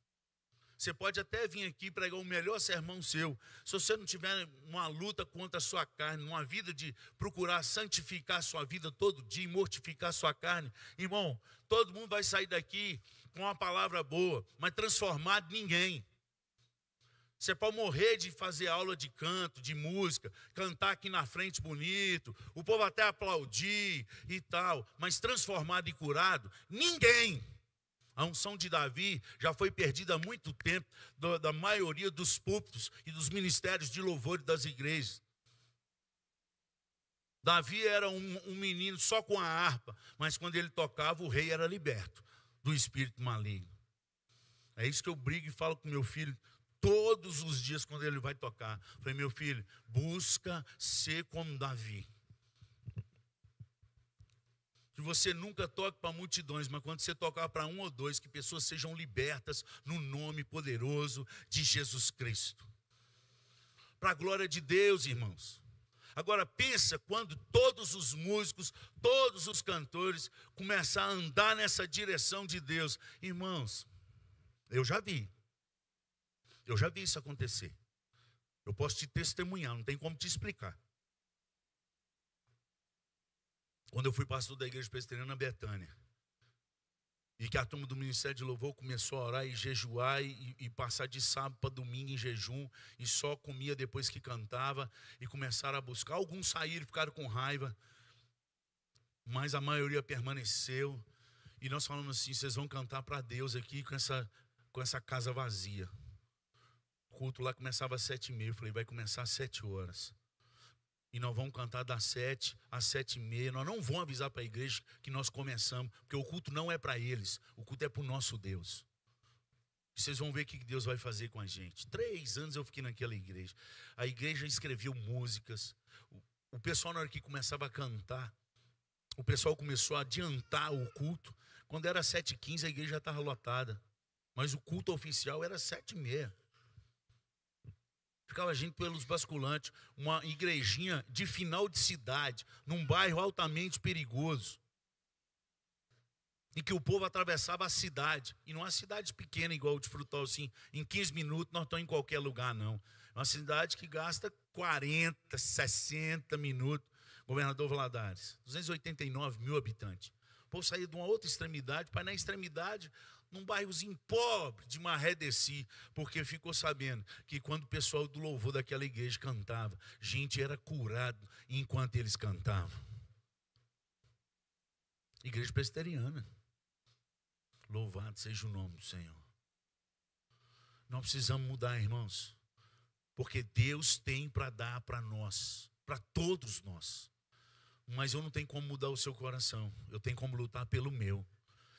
Você pode até vir aqui pregar o melhor sermão seu. Se você não tiver uma luta contra a sua carne, uma vida de procurar santificar a sua vida todo dia e mortificar a sua carne, irmão, todo mundo vai sair daqui com uma palavra boa, mas transformado ninguém. Você pode morrer de fazer aula de canto, de música, cantar aqui na frente bonito, o povo até aplaudir e tal, mas transformado e curado, ninguém. A unção de Davi já foi perdida há muito tempo da maioria dos púlpitos e dos ministérios de louvor das igrejas. Davi era um menino só com a harpa, mas quando ele tocava, o rei era liberto do espírito maligno. É isso que eu brigo e falo com meu filho todos os dias quando ele vai tocar. Falei, meu filho, busca ser como Davi. Que você nunca toque para multidões, mas quando você tocar para 1 ou 2, que pessoas sejam libertas no nome poderoso de Jesus Cristo. Para a glória de Deus, irmãos. Agora pensa quando todos os músicos, todos os cantores começar a andar nessa direção de Deus. Irmãos, eu já vi isso acontecer. Eu posso te testemunhar, não tem como te explicar. Quando eu fui pastor da igreja presbiteriana Betânia, e que a turma do Ministério de Louvor começou a orar e jejuar e passar de sábado para domingo em jejum, e só comia depois que cantava, e começaram a buscar. Alguns saíram e ficaram com raiva, mas a maioria permaneceu. E nós falamos assim, vocês vão cantar para Deus aqui com essa casa vazia. culto lá começava às 7h30. Eu falei, vai começar às 7 horas. E nós vamos cantar das 7 às 7h30. Nós não vamos avisar para a igreja que nós começamos, porque o culto não é para eles, o culto é para o nosso Deus. Vocês vão ver o que Deus vai fazer com a gente. 3 anos eu fiquei naquela igreja. A igreja escreveu músicas. O pessoal, na hora que começava a cantar, o pessoal começou a adiantar o culto. Quando era 7h15, a igreja já estava lotada. Mas o culto oficial era 7h30. Ficava a gente pelos basculantes. Uma igrejinha de final de cidade, num bairro altamente perigoso, em que o povo atravessava a cidade. E não é uma cidade pequena igual de Frutal, assim, em 15 minutos nós estamos em qualquer lugar, não. É uma cidade que gasta 40, 60 minutos. Governador Valadares, 289 mil habitantes. O povo saía de uma outra extremidade para ir na extremidade, num bairrozinho pobre de Maré Desci, porque ficou sabendo que quando o pessoal do louvor daquela igreja cantava, gente era curado enquanto eles cantavam. Igreja presbiteriana. Louvado seja o nome do Senhor. Nós precisamos mudar, irmãos, porque Deus tem para dar para nós, para todos nós. Mas eu não tenho como mudar o seu coração, eu tenho como lutar pelo meu.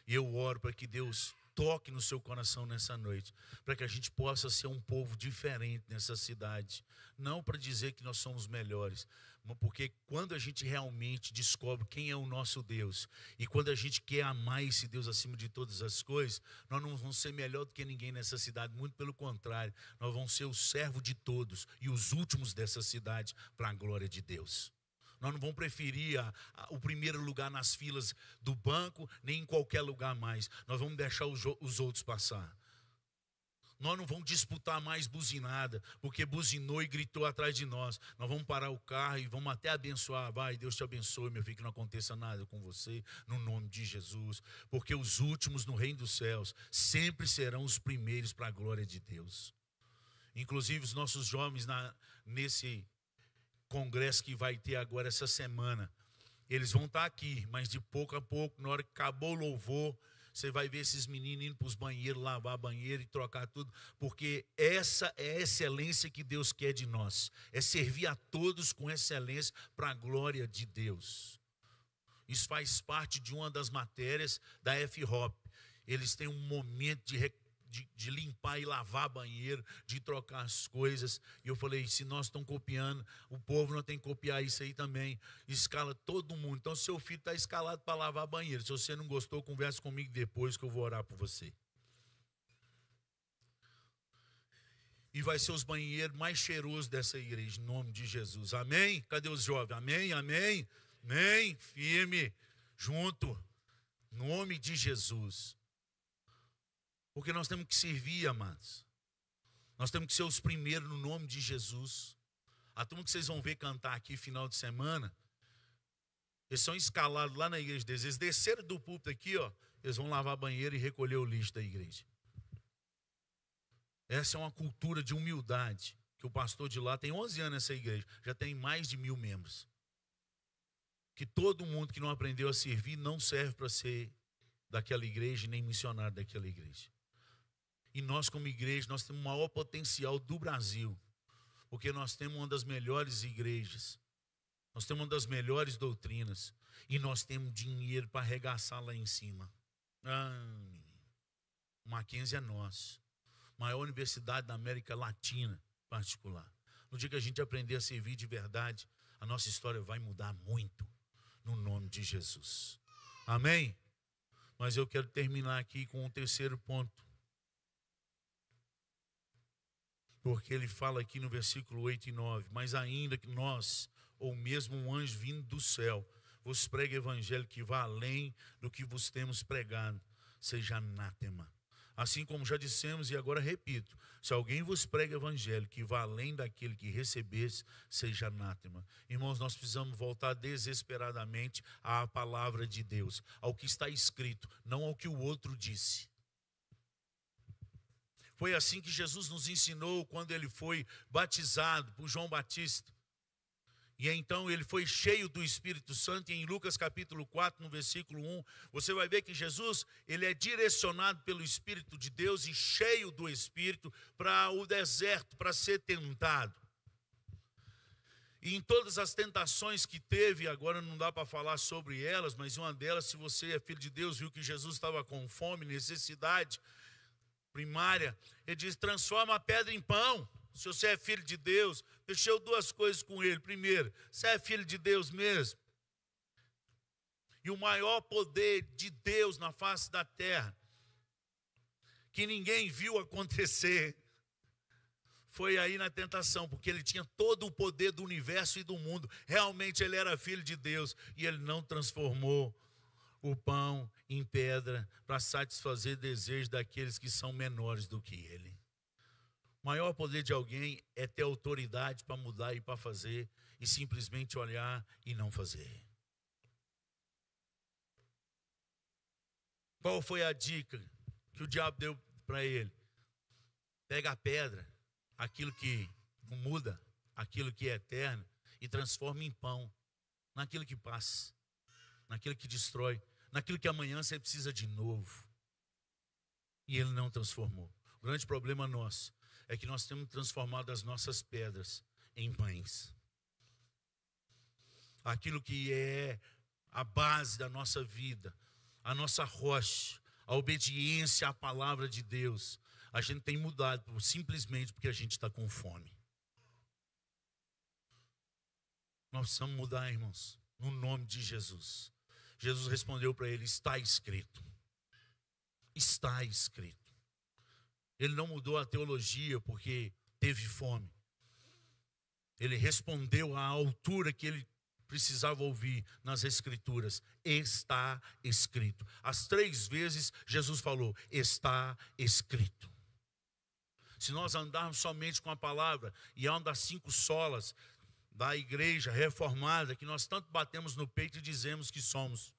E eu oro para que Deus toque no seu coração nessa noite, para que a gente possa ser um povo diferente nessa cidade. Não para dizer que nós somos melhores, mas porque quando a gente realmente descobre quem é o nosso Deus, e quando a gente quer amar esse Deus acima de todas as coisas, nós não vamos ser melhor do que ninguém nessa cidade, muito pelo contrário, nós vamos ser o servo de todos e os últimos dessa cidade para a glória de Deus. Nós não vamos preferir o primeiro lugar nas filas do banco, nem em qualquer lugar mais. Nós vamos deixar os outros passar. Nós não vamos disputar mais buzinada, porque buzinou e gritou atrás de nós. Nós vamos parar o carro e vamos até abençoar. Vai, Deus te abençoe, meu filho, que não aconteça nada com você, no nome de Jesus. Porque os últimos no reino dos céus sempre serão os primeiros para a glória de Deus. Inclusive os nossos jovens nesse congresso que vai ter agora essa semana, eles vão estar aqui, mas de pouco a pouco, na hora que acabou o louvor, você vai ver esses meninos indo para os banheiros, lavar banheiro e trocar tudo, porque essa é a excelência que Deus quer de nós, é servir a todos com excelência para a glória de Deus. Isso faz parte de uma das matérias da F-Hop. Eles têm um momento de limpar e lavar banheiro, de trocar as coisas. E eu falei, se nós estamos copiando, o povo não tem que copiar isso aí também. Escala todo mundo. Então, seu filho está escalado para lavar banheiro. Se você não gostou, converse comigo depois que eu vou orar por você. E vai ser os banheiros mais cheirosos dessa igreja, em nome de Jesus. Amém? Cadê os jovens? Amém? Amém? Amém? Firme, junto, em nome de Jesus. Porque nós temos que servir, amados. Nós temos que ser os primeiros no nome de Jesus. A turma que vocês vão ver cantar aqui final de semana, eles são escalados lá na igreja deles. Eles desceram do púlpito aqui, ó, eles vão lavar banheiro e recolher o lixo da igreja. Essa é uma cultura de humildade, que o pastor de lá tem 11 anos nessa igreja, já tem mais de 1000 membros. Que todo mundo que não aprendeu a servir não serve para ser daquela igreja, nem missionário daquela igreja. E nós, como igreja, nós temos o maior potencial do Brasil, porque nós temos uma das melhores igrejas, nós temos uma das melhores doutrinas, e nós temos dinheiro para arregaçar lá em cima. O Mackenzie é nosso, maior universidade da América Latina particular. No dia que a gente aprender a servir de verdade, a nossa história vai mudar muito, no nome de Jesus. Amém? Mas eu quero terminar aqui com o terceiro ponto. Porque ele fala aqui no versículo 8 e 9. Mas ainda que nós, ou mesmo um anjo vindo do céu, vos pregue evangelho que vá além do que vos temos pregado, seja anátema. Assim como já dissemos e agora repito, se alguém vos prega evangelho que vá além daquele que recebesse, seja anátema. Irmãos, nós precisamos voltar desesperadamente à palavra de Deus, ao que está escrito, não ao que o outro disse. Foi assim que Jesus nos ensinou quando ele foi batizado por João Batista. E então ele foi cheio do Espírito Santo. E em Lucas capítulo 4, no versículo 1, você vai ver que Jesus, ele é direcionado pelo Espírito de Deus e cheio do Espírito para o deserto, para ser tentado. E em todas as tentações que teve, agora não dá para falar sobre elas, mas uma delas, se você é filho de Deus, viu que Jesus estava com fome, necessidade primária, ele diz, transforma a pedra em pão. Se você é filho de Deus, mexeu duas coisas com ele. Primeiro, você é filho de Deus mesmo. E o maior poder de Deus na face da terra, que ninguém viu acontecer, foi aí na tentação, porque ele tinha todo o poder do universo e do mundo. Realmente ele era filho de Deus e ele não transformou o pão em pedra para satisfazer desejos daqueles que são menores do que ele. O maior poder de alguém é ter autoridade para mudar e para fazer, e simplesmente olhar e não fazer. Qual foi a dica que o diabo deu para ele? Pega a pedra, aquilo que não muda, aquilo que é eterno, e transforma em pão, naquilo que passa, naquilo que destrói, naquilo que amanhã você precisa de novo. E ele não transformou. O grande problema nosso é que nós temos transformado as nossas pedras em pães. Aquilo que é a base da nossa vida, a nossa rocha, a obediência à palavra de Deus, a gente tem mudado simplesmente porque a gente está com fome. Nós precisamos mudar, irmãos, no nome de Jesus. Jesus respondeu para ele, está escrito. Está escrito. Ele não mudou a teologia porque teve fome. Ele respondeu à altura que ele precisava ouvir nas Escrituras. Está escrito. As 3 vezes Jesus falou, está escrito. Se nós andarmos somente com a palavra, e é uma das 5 solas da igreja reformada, que nós tanto batemos no peito e dizemos que somos.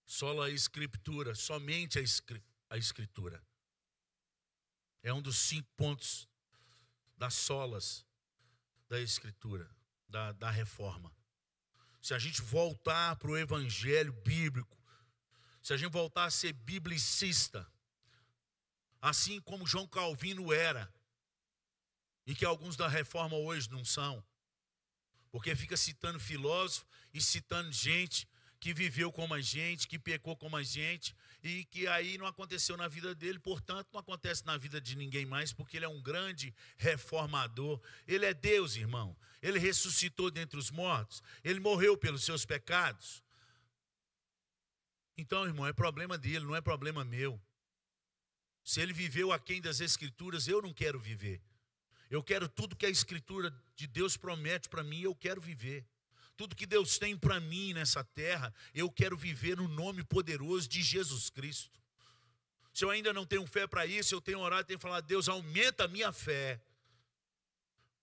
Sola Escritura, somente a Escritura. É um dos 5 pontos das solas da Escritura, da reforma. Se a gente voltar para o evangelho bíblico, se a gente voltar a ser biblicista, assim como João Calvino era, e que alguns da reforma hoje não são, porque fica citando filósofo e citando gente que viveu como a gente, que pecou como a gente, e que aí não aconteceu na vida dele, portanto não acontece na vida de ninguém mais, porque ele é um grande reformador. Ele é Deus, irmão. Ele ressuscitou dentre os mortos, ele morreu pelos seus pecados. Então, irmão, é problema dele, não é problema meu. Se ele viveu aquém das Escrituras, eu não quero viver. Eu quero tudo que a Escritura de Deus promete para mim, eu quero viver. Tudo que Deus tem para mim nessa terra, eu quero viver no nome poderoso de Jesus Cristo. Se eu ainda não tenho fé para isso, eu tenho orado e tenho falado, Deus, aumenta a minha fé.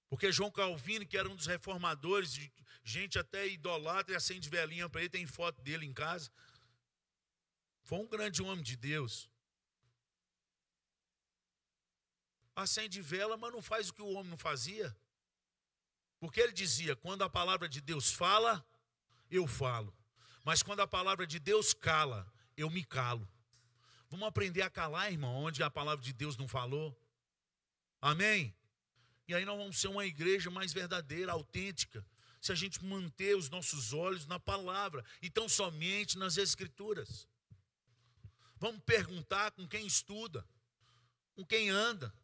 Porque João Calvino, que era um dos reformadores, gente até idolatra e acende velinha para ele, tem foto dele em casa. Foi um grande homem de Deus. Acende vela, mas não faz o que o homem não fazia. Porque ele dizia, quando a palavra de Deus fala, eu falo. Mas quando a palavra de Deus cala, eu me calo. Vamos aprender a calar, irmão, onde a palavra de Deus não falou. Amém? E aí nós vamos ser uma igreja mais verdadeira, autêntica, se a gente manter os nossos olhos na palavra, e tão somente nas Escrituras. Vamos perguntar com quem estuda, com quem anda.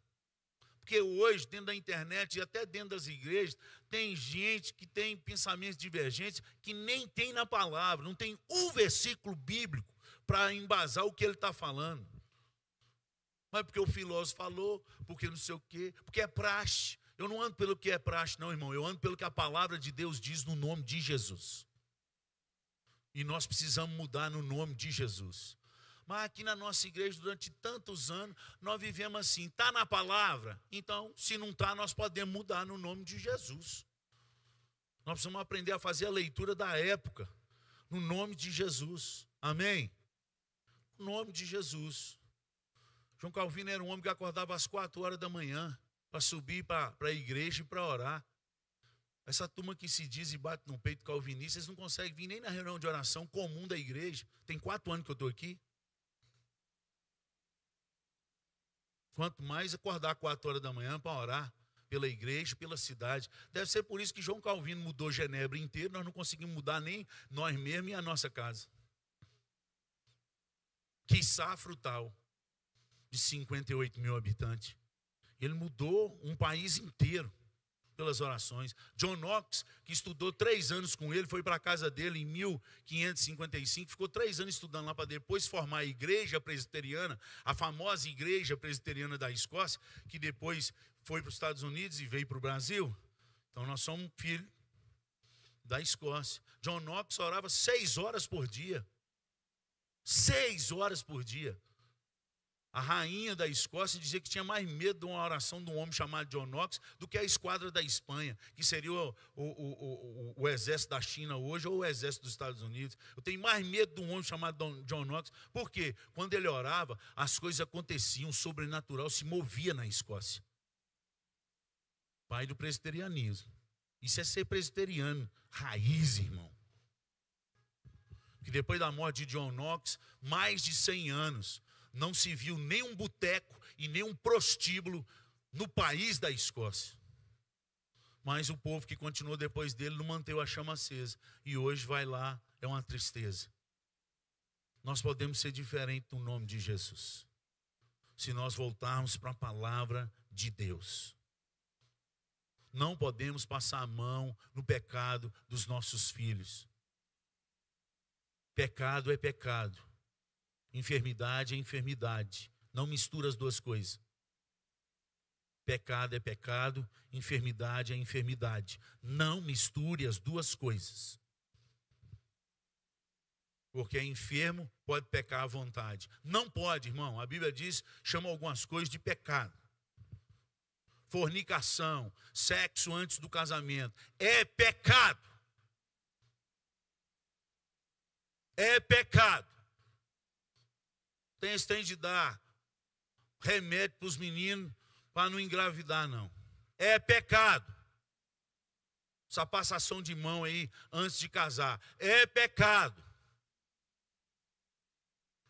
Porque hoje, dentro da internet e até dentro das igrejas, tem gente que tem pensamentos divergentes que nem tem na palavra, não tem um versículo bíblico para embasar o que ele está falando. Mas porque o filósofo falou, porque não sei o quê, porque é praxe. Eu não ando pelo que é praxe, não, irmão. Eu ando pelo que a palavra de Deus diz no nome de Jesus. E nós precisamos mudar no nome de Jesus. Mas aqui na nossa igreja, durante tantos anos, nós vivemos assim, está na palavra? Então, se não está, nós podemos mudar no nome de Jesus. Nós precisamos aprender a fazer a leitura da época, no nome de Jesus. Amém? No nome de Jesus. João Calvino era um homem que acordava às 4 horas da manhã. para subir para a igreja e para orar. Essa turma que se diz e bate no peito calvinista, eles não conseguem vir nem na reunião de oração comum da igreja. Tem 4 anos que eu estou aqui. Quanto mais acordar 4 horas da manhã para orar pela igreja, pela cidade. Deve ser por isso que João Calvino mudou Genebra inteiro, nós não conseguimos mudar nem nós mesmos e a nossa casa. Quiçá Frutal, de 58 mil habitantes. Ele mudou um país inteiro pelas orações. John Knox, que estudou 3 anos com ele, foi para a casa dele em 1555, ficou 3 anos estudando lá para depois formar a igreja presbiteriana, a famosa igreja presbiteriana da Escócia, que depois foi para os Estados Unidos e veio para o Brasil. Então nós somos filhos da Escócia. John Knox orava 6 horas por dia. 6 horas por dia. A rainha da Escócia dizia que tinha mais medo de uma oração de um homem chamado John Knox do que a esquadra da Espanha, que seria o exército da China hoje ou o exército dos Estados Unidos. Eu tenho mais medo de um homem chamado John Knox, porque quando ele orava, as coisas aconteciam, o sobrenatural se movia na Escócia. Pai do presbiterianismo. Isso é ser presbiteriano, raiz, irmão. Que depois da morte de John Knox, mais de 100 anos, não se viu nem um boteco e nem um prostíbulo no país da Escócia. Mas o povo que continuou depois dele não manteve a chama acesa. E hoje vai lá, é uma tristeza. Nós podemos ser diferentes no nome de Jesus, se nós voltarmos para a palavra de Deus. Não podemos passar a mão no pecado dos nossos filhos. Pecado é pecado. Enfermidade é enfermidade. Não mistura as duas coisas. Pecado é pecado, enfermidade é enfermidade. Não misture as duas coisas. Porque é enfermo, pode pecar à vontade. Não pode, irmão. A Bíblia diz, chama algumas coisas de pecado. Fornicação, sexo antes do casamento. É pecado. É pecado. Tem esse trem de dar remédio para os meninos para não engravidar, não. É pecado. Essa passação de mão aí antes de casar. É pecado.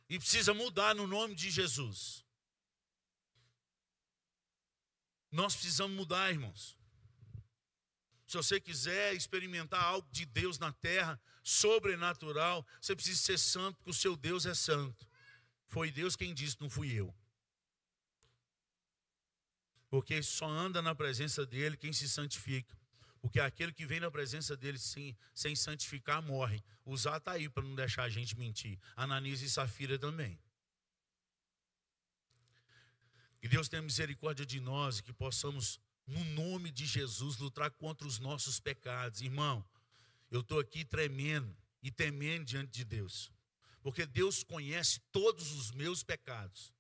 E precisa mudar no nome de Jesus. Nós precisamos mudar, irmãos. Se você quiser experimentar algo de Deus na terra, sobrenatural, você precisa ser santo, porque o seu Deus é santo. Foi Deus quem disse, não fui eu. Porque só anda na presença dele quem se santifica. Porque aquele que vem na presença dele sem santificar morre. O Zá está aí para não deixar a gente mentir. Ananias e Safira também. Que Deus tenha misericórdia de nós e que possamos, no nome de Jesus, lutar contra os nossos pecados. Irmão, eu estou aqui tremendo e temendo diante de Deus. Porque Deus conhece todos os meus pecados.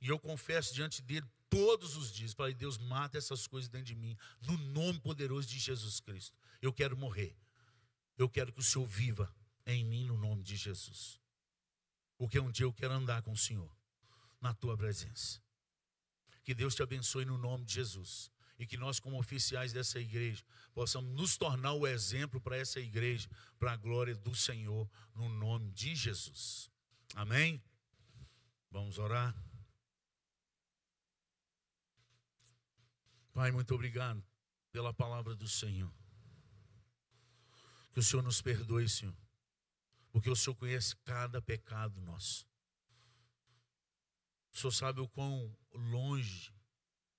E eu confesso diante dele todos os dias. Falei, Deus, mata essas coisas dentro de mim. No nome poderoso de Jesus Cristo. Eu quero morrer. Eu quero que o Senhor viva em mim no nome de Jesus. Porque um dia eu quero andar com o Senhor. Na tua presença. Que Deus te abençoe no nome de Jesus. E que nós, como oficiais dessa igreja, possamos nos tornar o exemplo para essa igreja, para a glória do Senhor, no nome de Jesus. Amém? Vamos orar. Pai, muito obrigado pela palavra do Senhor. Que o Senhor nos perdoe, Senhor. Porque o Senhor conhece cada pecado nosso. O Senhor sabe o quão longe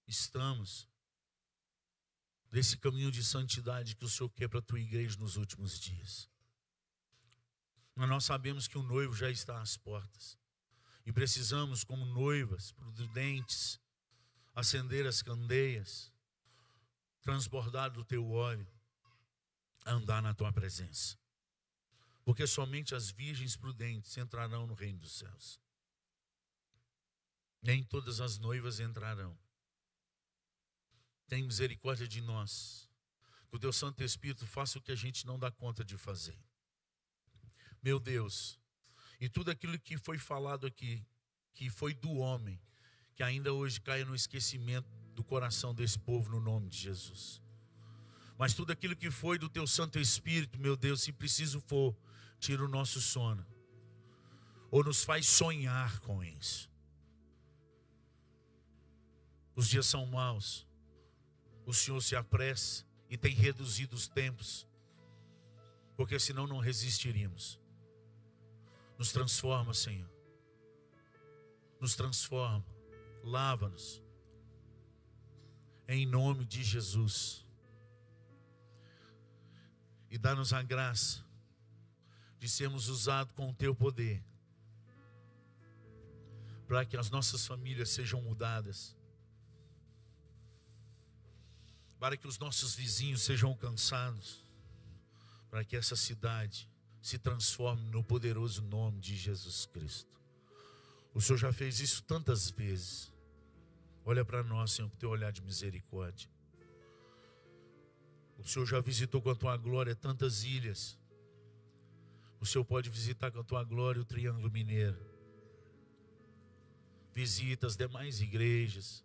estamos desse caminho de santidade que o Senhor quer para a tua igreja nos últimos dias. Mas nós sabemos que o noivo já está às portas. E precisamos, como noivas, prudentes, acender as candeias, transbordar do teu óleo, andar na tua presença. Porque somente as virgens prudentes entrarão no reino dos céus. Nem todas as noivas entrarão. Tem misericórdia de nós. Que o teu Santo Espírito faça o que a gente não dá conta de fazer. Meu Deus, e tudo aquilo que foi falado aqui, que foi do homem, que ainda hoje caia no esquecimento do coração desse povo, no nome de Jesus. Mas tudo aquilo que foi do teu Santo Espírito, meu Deus, se preciso for, tira o nosso sono, ou nos faz sonhar com isso. Os dias são maus, o Senhor se apressa e tem reduzido os tempos, porque senão não resistiríamos. Nos transforma, Senhor, nos transforma, lava-nos, em nome de Jesus, e dá-nos a graça de sermos usados com o teu poder, para que as nossas famílias sejam mudadas, para que os nossos vizinhos sejam alcançados, para que essa cidade se transforme no poderoso nome de Jesus Cristo. O Senhor já fez isso tantas vezes. Olha para nós, Senhor, com o teu olhar de misericórdia. O Senhor já visitou com a tua glória tantas ilhas. O Senhor pode visitar com a tua glória o Triângulo Mineiro. Visita as demais igrejas,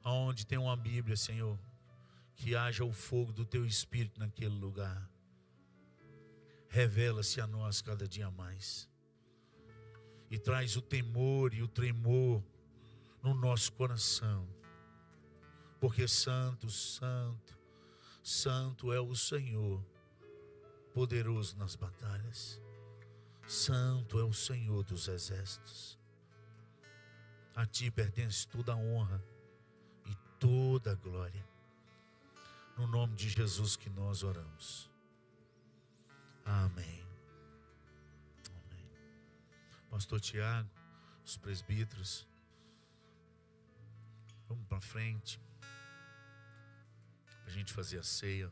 aonde tem uma Bíblia, Senhor, que haja o fogo do teu Espírito naquele lugar. Revela-se a nós cada dia mais, e traz o temor e o tremor no nosso coração, porque santo, santo, santo é o Senhor, poderoso nas batalhas. Santo é o Senhor dos exércitos. A ti pertence toda a honra e toda a glória. No nome de Jesus que nós oramos. Amém. Amém. Pastor Tiago, os presbíteros, vamos para frente, para a gente fazer a ceia.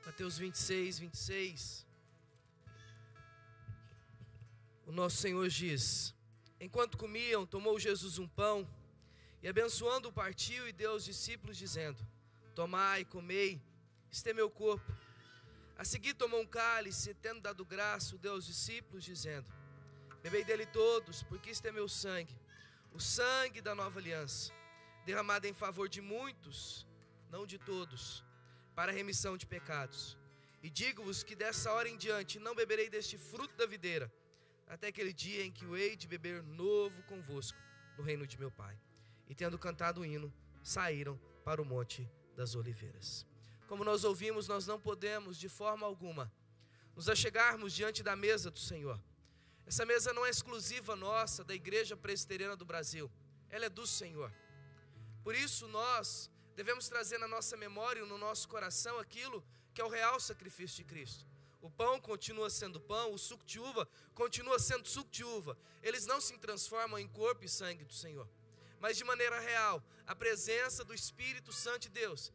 Mateus 26, 26. O nosso Senhor diz: enquanto comiam, tomou Jesus um pão e abençoando-o partiu e deu aos discípulos dizendo: tomai, comei, este é meu corpo. A seguir tomou um cálice e tendo dado graça, o deu aos discípulos dizendo: bebei dele todos, porque este é meu sangue, o sangue da nova aliança, derramado em favor de muitos, não de todos, para a remissão de pecados. E digo-vos que dessa hora em diante não beberei deste fruto da videira, até aquele dia em que o hei de beber novo convosco no reino de meu Pai. E tendo cantado o hino, saíram para o Monte das Oliveiras. Como nós ouvimos, nós não podemos de forma alguma nos achegarmos diante da mesa do Senhor. Essa mesa não é exclusiva nossa, da Igreja Presbiteriana do Brasil, ela é do Senhor. Por isso nós devemos trazer na nossa memória e no nosso coração aquilo que é o real sacrifício de Cristo. O pão continua sendo pão, o suco de uva continua sendo suco de uva. Eles não se transformam em corpo e sangue do Senhor. Mas de maneira real, a presença do Espírito Santo de Deus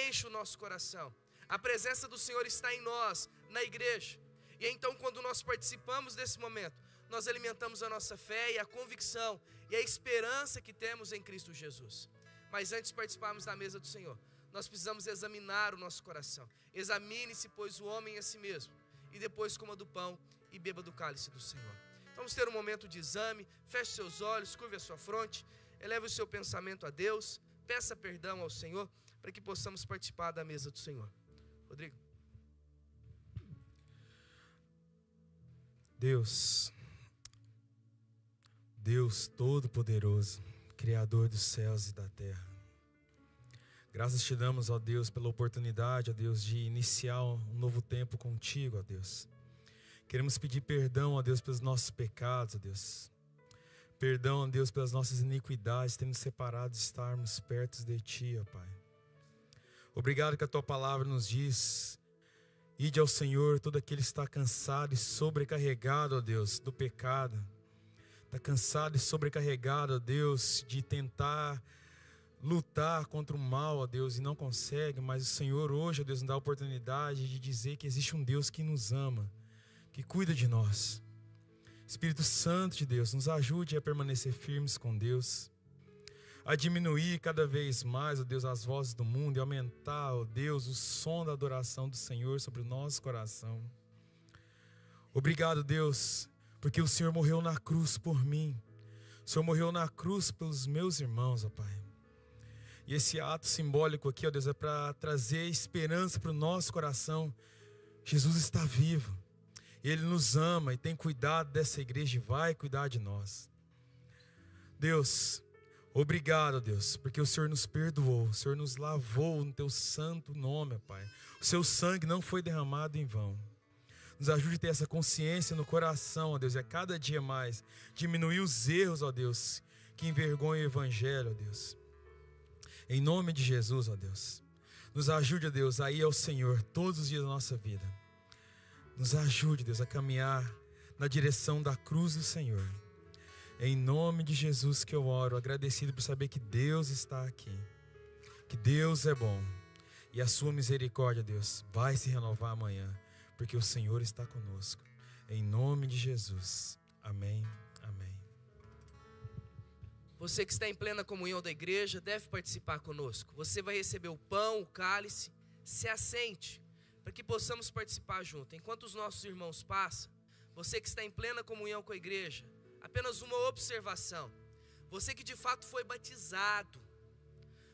enche o nosso coração. A presença do Senhor está em nós, na igreja. E então, quando nós participamos desse momento, nós alimentamos a nossa fé e a convicção e a esperança que temos em Cristo Jesus. Mas antes de participarmos da mesa do Senhor, nós precisamos examinar o nosso coração. Examine-se, pois, o homem a si mesmo, e depois coma do pão e beba do cálice do Senhor. Então, vamos ter um momento de exame. Feche seus olhos, curve a sua fronte, eleve o seu pensamento a Deus, peça perdão ao Senhor, para que possamos participar da mesa do Senhor. Rodrigo. Deus Todo-Poderoso, Criador dos céus e da terra, graças te damos, ó Deus, pela oportunidade, ó Deus, de iniciar um novo tempo contigo, ó Deus. Queremos pedir perdão, ó Deus, pelos nossos pecados, ó Deus. Perdão, ó Deus, pelas nossas iniquidades, tendo separado de estarmos perto de Ti, ó Pai. Obrigado que a Tua palavra nos diz: ide ao Senhor todo aquele que está cansado e sobrecarregado, ó Deus, do pecado. Está cansado e sobrecarregado, ó Deus, de tentar lutar contra o mal, ó Deus, e não consegue. Mas o Senhor hoje, ó Deus, nos dá a oportunidade de dizer que existe um Deus que nos ama, que cuida de nós. Espírito Santo de Deus, nos ajude a permanecer firmes com Deus, a diminuir cada vez mais, ó Deus, as vozes do mundo e aumentar, ó Deus, o som da adoração do Senhor sobre o nosso coração. Obrigado, Deus, porque o Senhor morreu na cruz por mim. O Senhor morreu na cruz pelos meus irmãos, ó Pai. E esse ato simbólico aqui, ó Deus, é para trazer esperança para o nosso coração. Jesus está vivo. Ele nos ama e tem cuidado dessa igreja e vai cuidar de nós. Deus, obrigado, Deus, porque o Senhor nos perdoou, o Senhor nos lavou no Teu santo nome, Pai. O Seu sangue não foi derramado em vão. Nos ajude a ter essa consciência no coração, ó Deus, e a cada dia mais diminuir os erros, ó Deus, que envergonham o Evangelho, ó Deus. Em nome de Jesus, ó Deus, nos ajude, ó Deus, a ir ao Senhor todos os dias da nossa vida. Nos ajude, Deus, a caminhar na direção da cruz do Senhor. Em nome de Jesus que eu oro, agradecido por saber que Deus está aqui, que Deus é bom e a sua misericórdia, Deus, vai se renovar amanhã, porque o Senhor está conosco. Em nome de Jesus. Amém. Amém. Você que está em plena comunhão da igreja deve participar conosco. Você vai receber o pão, o cálice, se assente, para que possamos participar junto. Enquanto os nossos irmãos passam, você que está em plena comunhão com a igreja, apenas uma observação. Você que de fato foi batizado,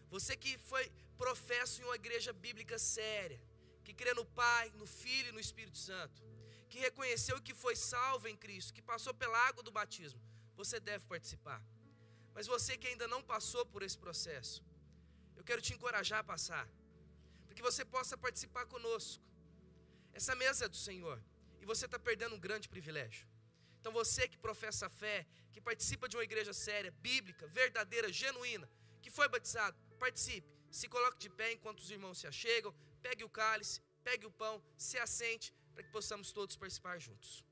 você que foi professo em uma igreja bíblica séria, que crê no Pai, no Filho e no Espírito Santo, que reconheceu que foi salvo em Cristo, que passou pela água do batismo, você deve participar. Mas você que ainda não passou por esse processo, eu quero te encorajar a passar, para que você possa participar conosco. Essa mesa é do Senhor e você está perdendo um grande privilégio. Então você que professa a fé, que participa de uma igreja séria, bíblica, verdadeira, genuína, que foi batizado, participe, se coloque de pé enquanto os irmãos se achegam, pegue o cálice, pegue o pão, se assente, para que possamos todos participar juntos.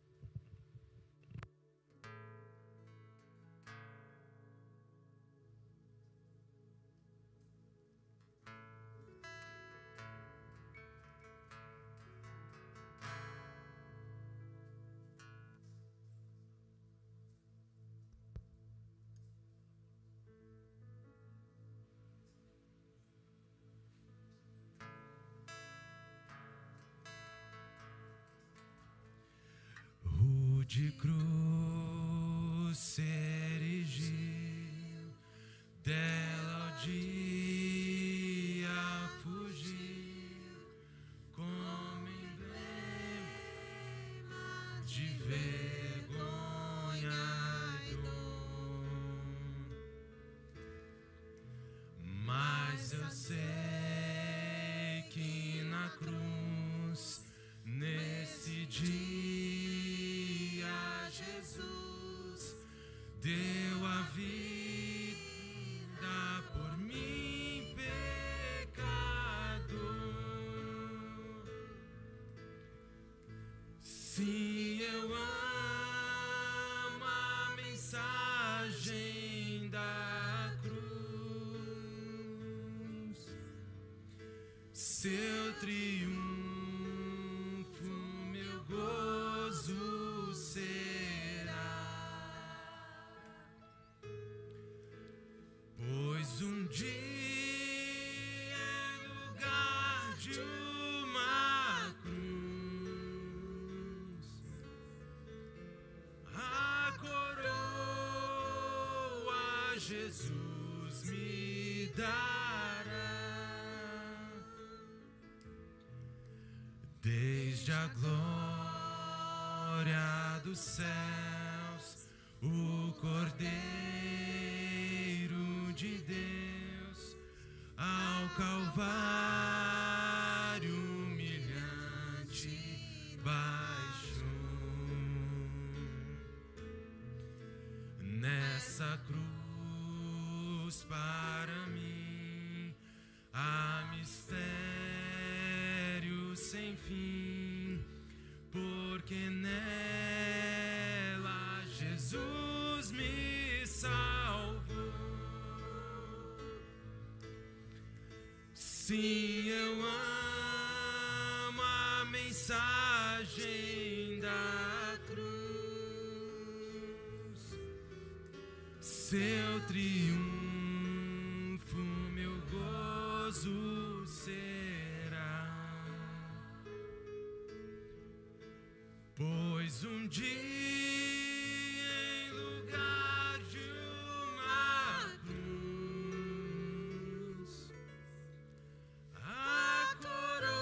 De cruz se erigiu, dela o dia fugiu, como emblema de vergonha e dor. Mas eu sei que na cruz, nesse dia, Jesus deu a vida por mim, pecador. Sim, eu amo a mensagem da cruz, seu triunfo, meu gozo será, pois um dia em lugar de uma cruz a coroa Jesus me dará. Desde a glória dos céus, o Cordeiro de Deus ao Calvário humilhante baixou. Nessa Nessa cruz para mim há mistério sem fim, porque nela Jesus me salvou. Sim, eu amo a mensagem da cruz. Seu triunfo, meu gozo será. Pois um dia em lugar de uma cruz, a coroa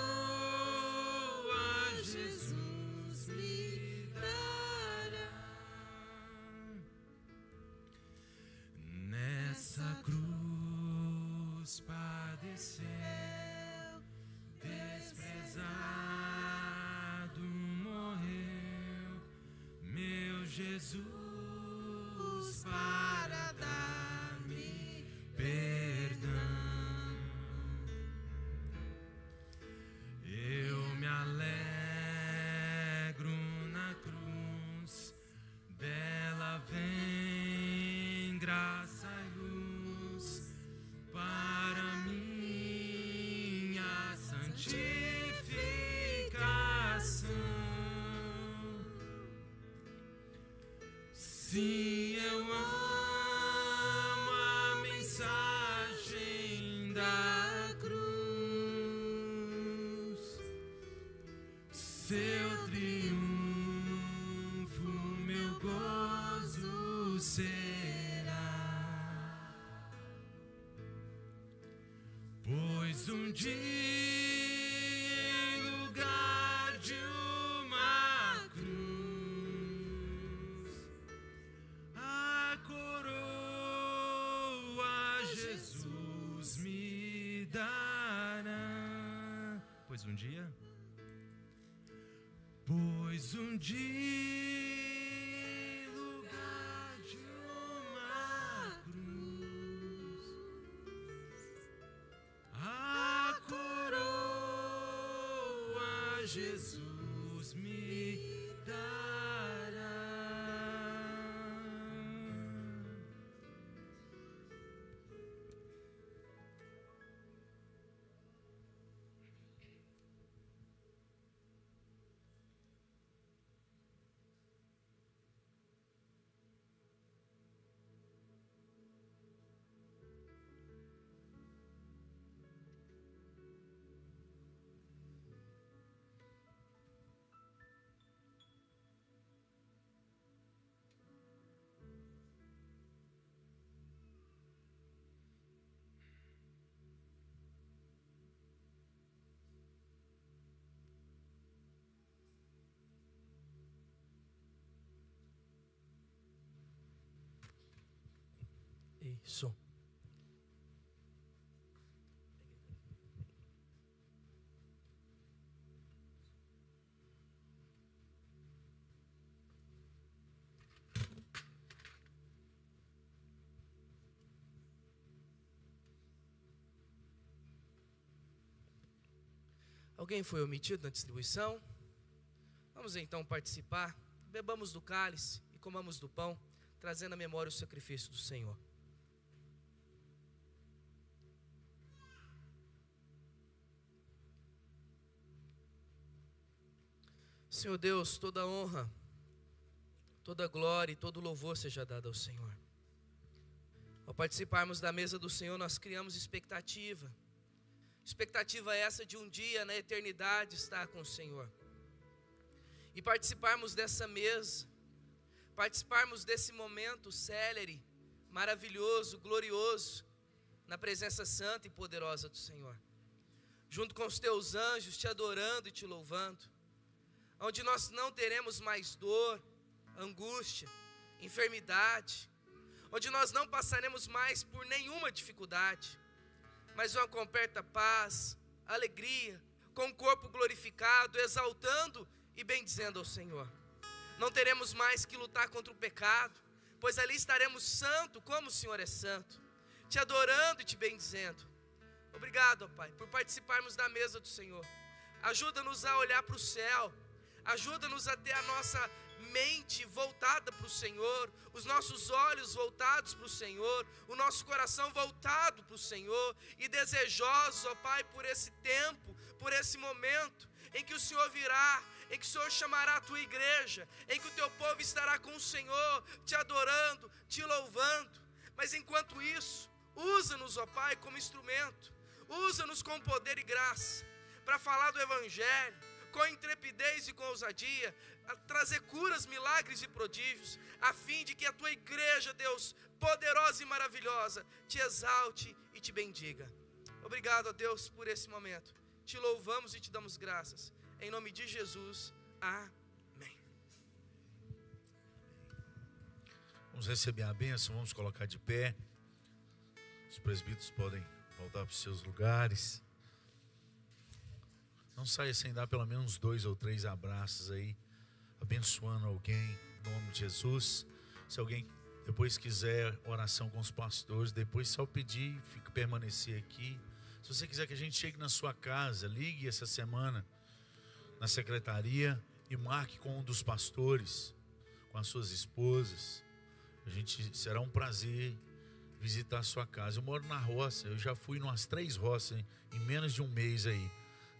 Jesus me dará. Nessa cruz padeceu, desprezado morreu, meu Jesus para dar-me perdão. Eu me alegro na cruz, dela vem graça e luz para minha santificação. Sim, eu amo a mensagem da cruz. Seu triunfo, meu gozo será. Pois um dia em lugar de uma cruz, a coroa Jesus me dará. Pois um dia em lugar de uma cruz, a coroa Jesus me dará. Isso. Alguém foi omitido na distribuição? Vamos então participar. Bebamos do cálice e comamos do pão, trazendo à memória o sacrifício do Senhor. Senhor Deus, toda honra, toda glória e todo louvor seja dado ao Senhor. Ao participarmos da mesa do Senhor, nós criamos expectativa. Expectativa essa de um dia na eternidade estar com o Senhor. E participarmos dessa mesa, participarmos desse momento célere, maravilhoso, glorioso, na presença santa e poderosa do Senhor. Junto com os teus anjos, te adorando e te louvando. Onde nós não teremos mais dor, angústia, enfermidade. Onde nós não passaremos mais por nenhuma dificuldade, mas uma completa paz, alegria, com o corpo glorificado, exaltando e bendizendo ao Senhor. Não teremos mais que lutar contra o pecado, pois ali estaremos santo como o Senhor é santo, te adorando e te bendizendo. Obrigado, ó Pai, por participarmos da mesa do Senhor. Ajuda-nos a olhar para o céu, ajuda-nos a ter a nossa mente voltada para o Senhor, os nossos olhos voltados para o Senhor, o nosso coração voltado para o Senhor, e desejosos, ó Pai, por esse tempo, por esse momento, em que o Senhor virá, em que o Senhor chamará a tua igreja, em que o teu povo estará com o Senhor, te adorando, te louvando. Mas enquanto isso, usa-nos, ó Pai, como instrumento, usa-nos com poder e graça, para falar do Evangelho, com intrepidez e com ousadia, a trazer curas, milagres e prodígios, a fim de que a tua igreja, Deus, poderosa e maravilhosa, te exalte e te bendiga. Obrigado, ó Deus, por esse momento. Te louvamos e te damos graças. Em nome de Jesus, amém. Vamos receber a bênção, vamos colocar de pé. Os presbíteros podem voltar para os seus lugares. Não saia sem dar pelo menos 2 ou 3 abraços aí, abençoando alguém, em nome de Jesus. Se alguém depois quiser oração com os pastores, depois só pedir, fica permanecer aqui. Se você quiser que a gente chegue na sua casa, ligue essa semana na secretaria e marque com um dos pastores, com as suas esposas. Será um prazer visitar a sua casa. Eu moro na roça, eu já fui em umas 3 roças em menos de um mês aí.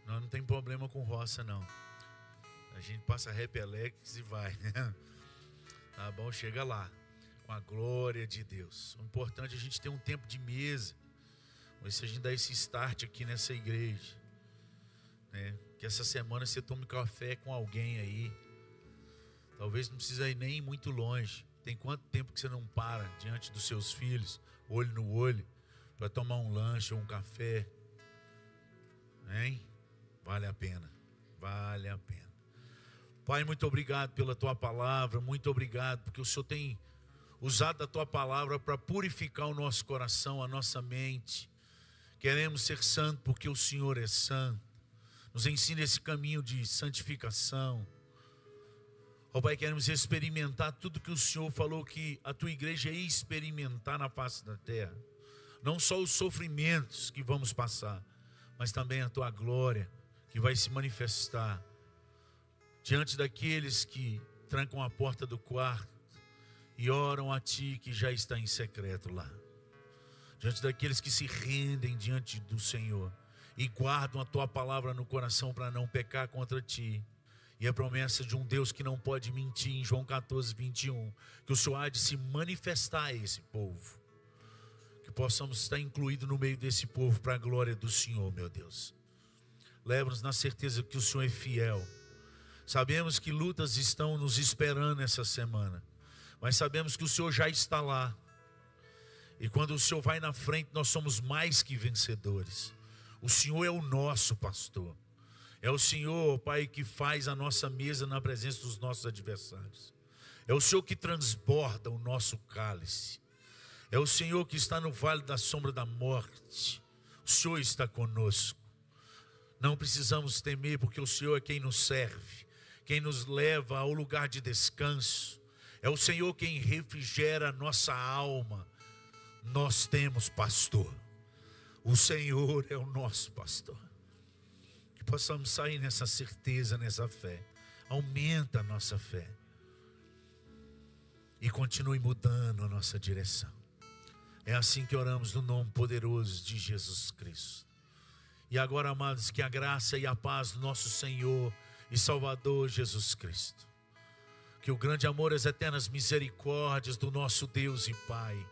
Nós não tem problema com roça, não. A gente passa repelex e vai, né? Tá bom? Chega lá, com a glória de Deus. O importante é a gente ter um tempo de mesa. Mas se a gente dá esse start aqui nessa igreja, né? Que essa semana você tome café com alguém aí. Talvez não precisa ir nem muito longe. Tem quanto tempo que você não para diante dos seus filhos, olho no olho, para tomar um lanche ou um café? Hein? Vale a pena, vale a pena. Pai, muito obrigado pela tua palavra, muito obrigado, porque o Senhor tem usado a tua palavra para purificar o nosso coração, a nossa mente. Queremos ser santos porque o Senhor é santo. Nos ensina esse caminho de santificação. Ó Pai, queremos experimentar tudo que o Senhor falou que a tua igreja ia experimentar na face da terra. Não só os sofrimentos que vamos passar, mas também a tua glória que vai se manifestar diante daqueles que trancam a porta do quarto e oram a ti que já está em secreto lá. Diante daqueles que se rendem diante do Senhor e guardam a tua palavra no coração para não pecar contra ti. E a promessa de um Deus que não pode mentir em João 14, 21, que o Senhor há de se manifestar a esse povo. Que possamos estar incluídos no meio desse povo para a glória do Senhor, meu Deus. Leva-nos na certeza que o Senhor é fiel. Sabemos que lutas estão nos esperando essa semana, mas sabemos que o Senhor já está lá. E quando o Senhor vai na frente, nós somos mais que vencedores. O Senhor é o nosso pastor. É o Senhor, Pai, que faz a nossa mesa na presença dos nossos adversários. É o Senhor que transborda o nosso cálice. É o Senhor que está no vale da sombra da morte. O Senhor está conosco. Não precisamos temer, porque o Senhor é quem nos serve, quem nos leva ao lugar de descanso. É o Senhor quem refrigera a nossa alma. Nós temos pastor. O Senhor é o nosso pastor. Que possamos sair nessa certeza, nessa fé. Aumenta a nossa fé. E continue mudando a nossa direção. É assim que oramos no nome poderoso de Jesus Cristo. E agora, amados, que a graça e a paz do nosso Senhor e Salvador Jesus Cristo, que o grande amor e as eternas misericórdias do nosso Deus e Pai,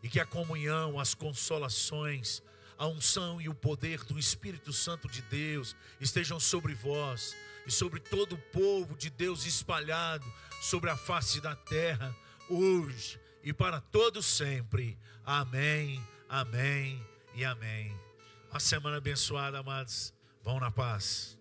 e que a comunhão, as consolações, a unção e o poder do Espírito Santo de Deus estejam sobre vós e sobre todo o povo de Deus espalhado sobre a face da terra, hoje e para todo sempre. Amém, amém e amém. Uma semana abençoada, amados. Vão na paz.